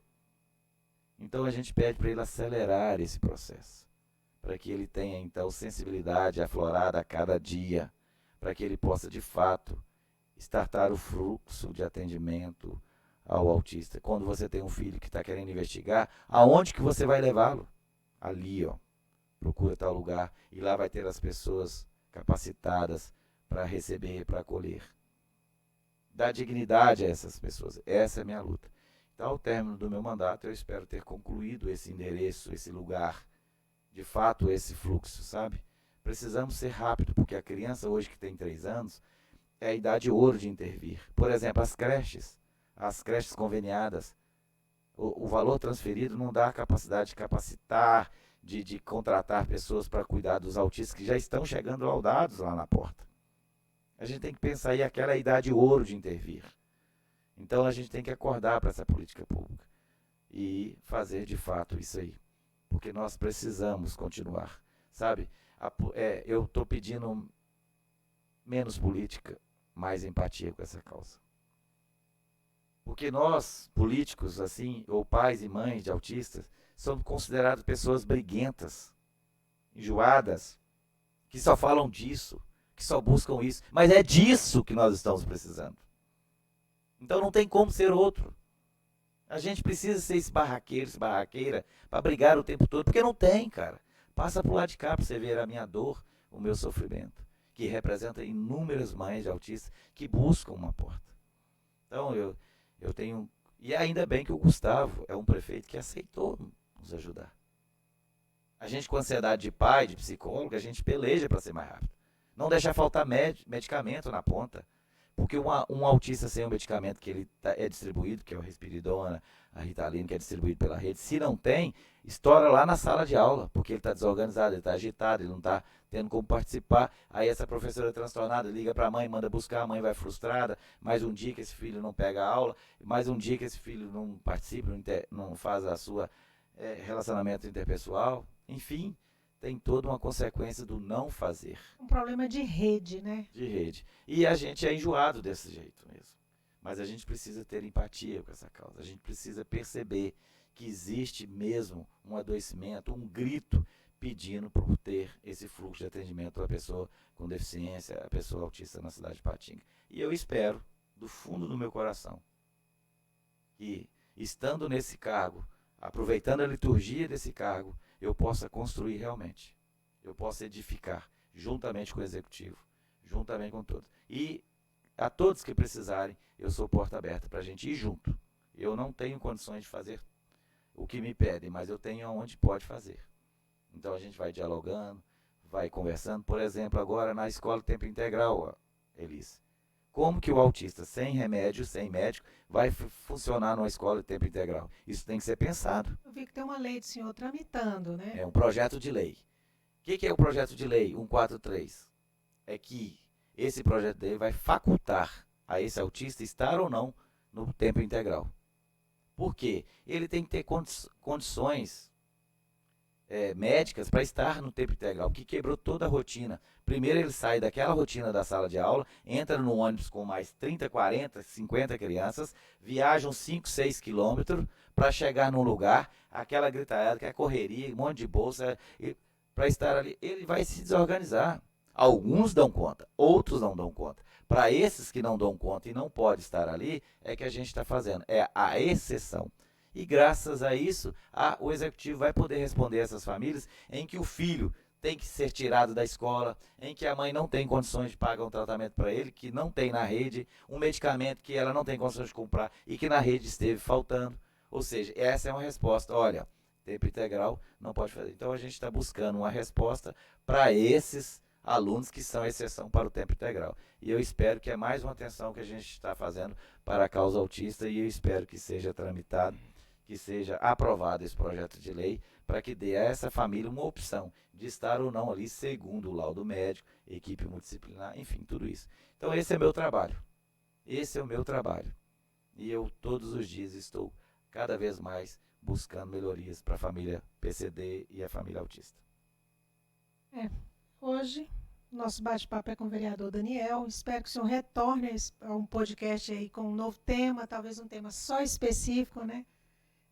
Então a gente pede para ele acelerar esse processo, para que ele tenha então sensibilidade aflorada a cada dia, para que ele possa de fato startar o fluxo de atendimento ao autista. Quando você tem um filho que está querendo investigar, aonde que você vai levá-lo? Ali, ó. Procura tal lugar e lá vai ter as pessoas capacitadas para receber, para acolher. Dar dignidade a essas pessoas. Essa é a minha luta. Então, ao término do meu mandato, eu espero ter concluído esse endereço, esse lugar, de fato, esse fluxo, sabe? Precisamos ser rápido, porque a criança hoje que tem 3 anos, é a idade ouro de intervir. Por exemplo, as creches conveniadas, o valor transferido não dá a capacidade de capacitar, de contratar pessoas para cuidar dos autistas que já estão chegando laudados lá na porta. A gente tem que pensar aí aquela idade ouro de intervir. Então a gente tem que acordar para essa política pública e fazer de fato isso aí. Porque nós precisamos continuar, sabe? Eu estou pedindo menos política, mais empatia com essa causa. Porque nós, políticos, assim, ou pais e mães de autistas, somos considerados pessoas briguentas, enjoadas, que só falam disso, que só buscam isso. Mas é disso que nós estamos precisando. Então não tem como ser outro. A gente precisa ser esse barraqueiro, esse barraqueira, para brigar o tempo todo, porque não tem, cara. Passa pro lado de cá para você ver a minha dor, o meu sofrimento, que representa inúmeras mães de autistas que buscam uma porta. Então eu tenho... E ainda bem que o Gustavo é um prefeito que aceitou nos ajudar. A gente com ansiedade de pai, de psicólogo, a gente peleja para ser mais rápido. Não deixar faltar medicamento na ponta. Porque um autista sem um medicamento que ele é distribuído, que é o Risperidona, a Ritalina, que é distribuído pela rede, se não tem, estoura lá na sala de aula, porque ele está desorganizado, ele está agitado, ele não está tendo como participar. Aí essa professora transtornada liga para a mãe, manda buscar, a mãe vai frustrada, mais um dia que esse filho não pega a aula, mais um dia que esse filho não participa, não faz a sua relacionamento interpessoal, enfim, tem toda uma consequência do não fazer. Um problema de rede, né? De rede. E a gente é enjoado desse jeito mesmo. Mas a gente precisa ter empatia com essa causa. A gente precisa perceber que existe mesmo um adoecimento, um grito pedindo por ter esse fluxo de atendimento à pessoa com deficiência, à pessoa autista na cidade de Patinga. E eu espero, do fundo do meu coração, que estando nesse cargo, aproveitando a liturgia desse cargo, eu possa construir realmente. Eu possa edificar, juntamente com o executivo, juntamente com todos. E a todos que precisarem, eu sou porta aberta para a gente ir junto. Eu não tenho condições de fazer o que me pedem, mas eu tenho onde pode fazer. Então a gente vai dialogando, vai conversando. Por exemplo, agora na escola tempo integral, Elis. Como que o autista sem remédio, sem médico, vai funcionar numa escola de tempo integral? Isso tem que ser pensado. Eu vi que tem uma lei do senhor tramitando, né? É um projeto de lei. O que é o projeto de lei 143? É que esse projeto de lei vai facultar a esse autista estar ou não no tempo integral. Por quê? Ele tem que ter condições médicas para estar no tempo integral, que quebrou toda a rotina. Primeiro ele sai daquela rotina da sala de aula, entra no ônibus com mais 30, 40, 50 crianças, viajam 5, 6 quilômetros para chegar num lugar, aquela gritalhada, que é correria, um monte de bolsa, para estar ali, ele vai se desorganizar. Alguns dão conta, outros não dão conta. Para esses que não dão conta e não podem estar ali, é que a gente está fazendo, é a exceção. E graças a isso, o executivo vai poder responder a essas famílias em que o filho tem que ser tirado da escola, em que a mãe não tem condições de pagar um tratamento para ele, que não tem na rede, um medicamento que ela não tem condições de comprar e que na rede esteve faltando. Ou seja, essa é uma resposta. Olha, tempo integral não pode fazer. Então a gente está buscando uma resposta para esses alunos que são exceção para o tempo integral. E eu espero que é mais uma atenção que a gente está fazendo para a causa autista e eu espero que seja tramitado, que seja aprovado esse projeto de lei para que dê a essa família uma opção de estar ou não ali segundo o laudo médico, equipe multidisciplinar, enfim, tudo isso. Então esse é meu trabalho. Esse é o meu trabalho. E eu todos os dias estou cada vez mais buscando melhorias para a família PCD e a família autista. Hoje, nosso bate-papo é com o vereador Daniel. Espero que o senhor retorne a um podcast aí com um novo tema, talvez um tema só específico, né?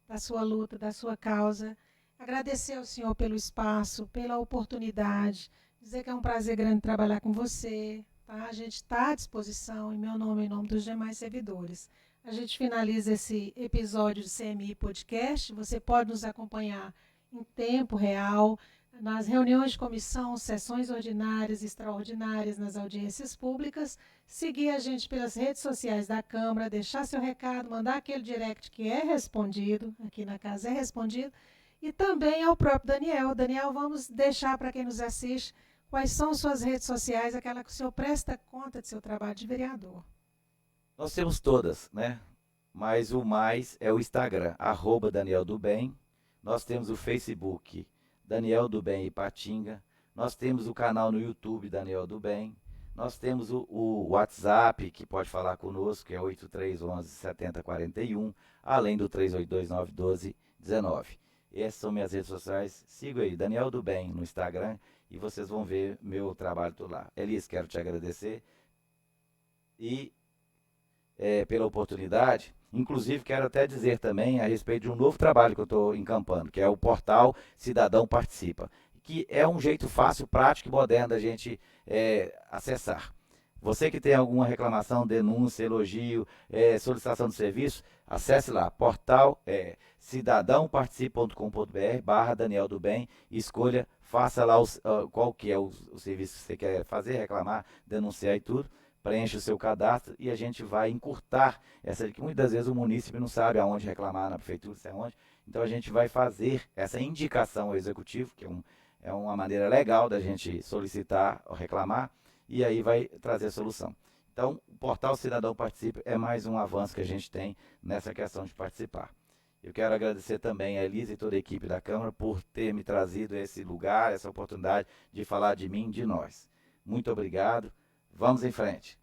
Da sua luta, da sua causa. Agradecer ao senhor pelo espaço, pela oportunidade, dizer que é um prazer grande trabalhar com você. Tá? A gente está à disposição, em meu nome e em nome dos demais servidores. A gente finaliza esse episódio do CMI Podcast. Você pode nos acompanhar em tempo real, nas reuniões de comissão, sessões ordinárias e extraordinárias, nas audiências públicas, seguir a gente pelas redes sociais da Câmara, deixar seu recado, mandar aquele direct que é respondido, aqui na casa é respondido, e também ao próprio Daniel. Daniel, vamos deixar para quem nos assiste quais são suas redes sociais, aquela que o senhor presta conta de seu trabalho de vereador. Nós temos todas, né? Mas o mais é o Instagram, @DanielDoBem. Nós temos o Facebook, Daniel do Bem Ipatinga. Nós temos o canal no YouTube, Daniel do Bem. Nós temos o WhatsApp, que pode falar conosco, que é 8311-7041, além do 382-912-19. Essas são minhas redes sociais. Siga aí, Daniel do Bem, no Instagram, e vocês vão ver meu trabalho todo lá. Elis, quero te agradecer e pela oportunidade. Inclusive, quero até dizer também a respeito de um novo trabalho que eu estou encampando, que é o portal Cidadão Participa, que é um jeito fácil, prático e moderno da gente acessar. Você que tem alguma reclamação, denúncia, elogio, solicitação de serviço, acesse lá, portal cidadãoparticipa.com.br/Daniel do Bem, escolha, faça lá qual que é o serviço que você quer fazer, reclamar, denunciar e tudo. Preenche o seu cadastro e a gente vai encurtar essa, que muitas vezes o munícipe não sabe aonde reclamar na prefeitura, se é onde. Então a gente vai fazer essa indicação ao executivo, que é uma maneira legal da gente solicitar ou reclamar, e aí vai trazer a solução. Então o portal Cidadão Participa é mais um avanço que a gente tem nessa questão de participar. Eu quero agradecer também a Elisa e toda a equipe da Câmara por ter me trazido esse lugar, essa oportunidade de falar de mim, de nós. Muito obrigado. Vamos em frente,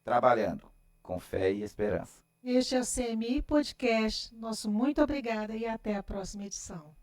trabalhando com fé e esperança. Este é o CMI Podcast. Nosso muito obrigada e até a próxima edição.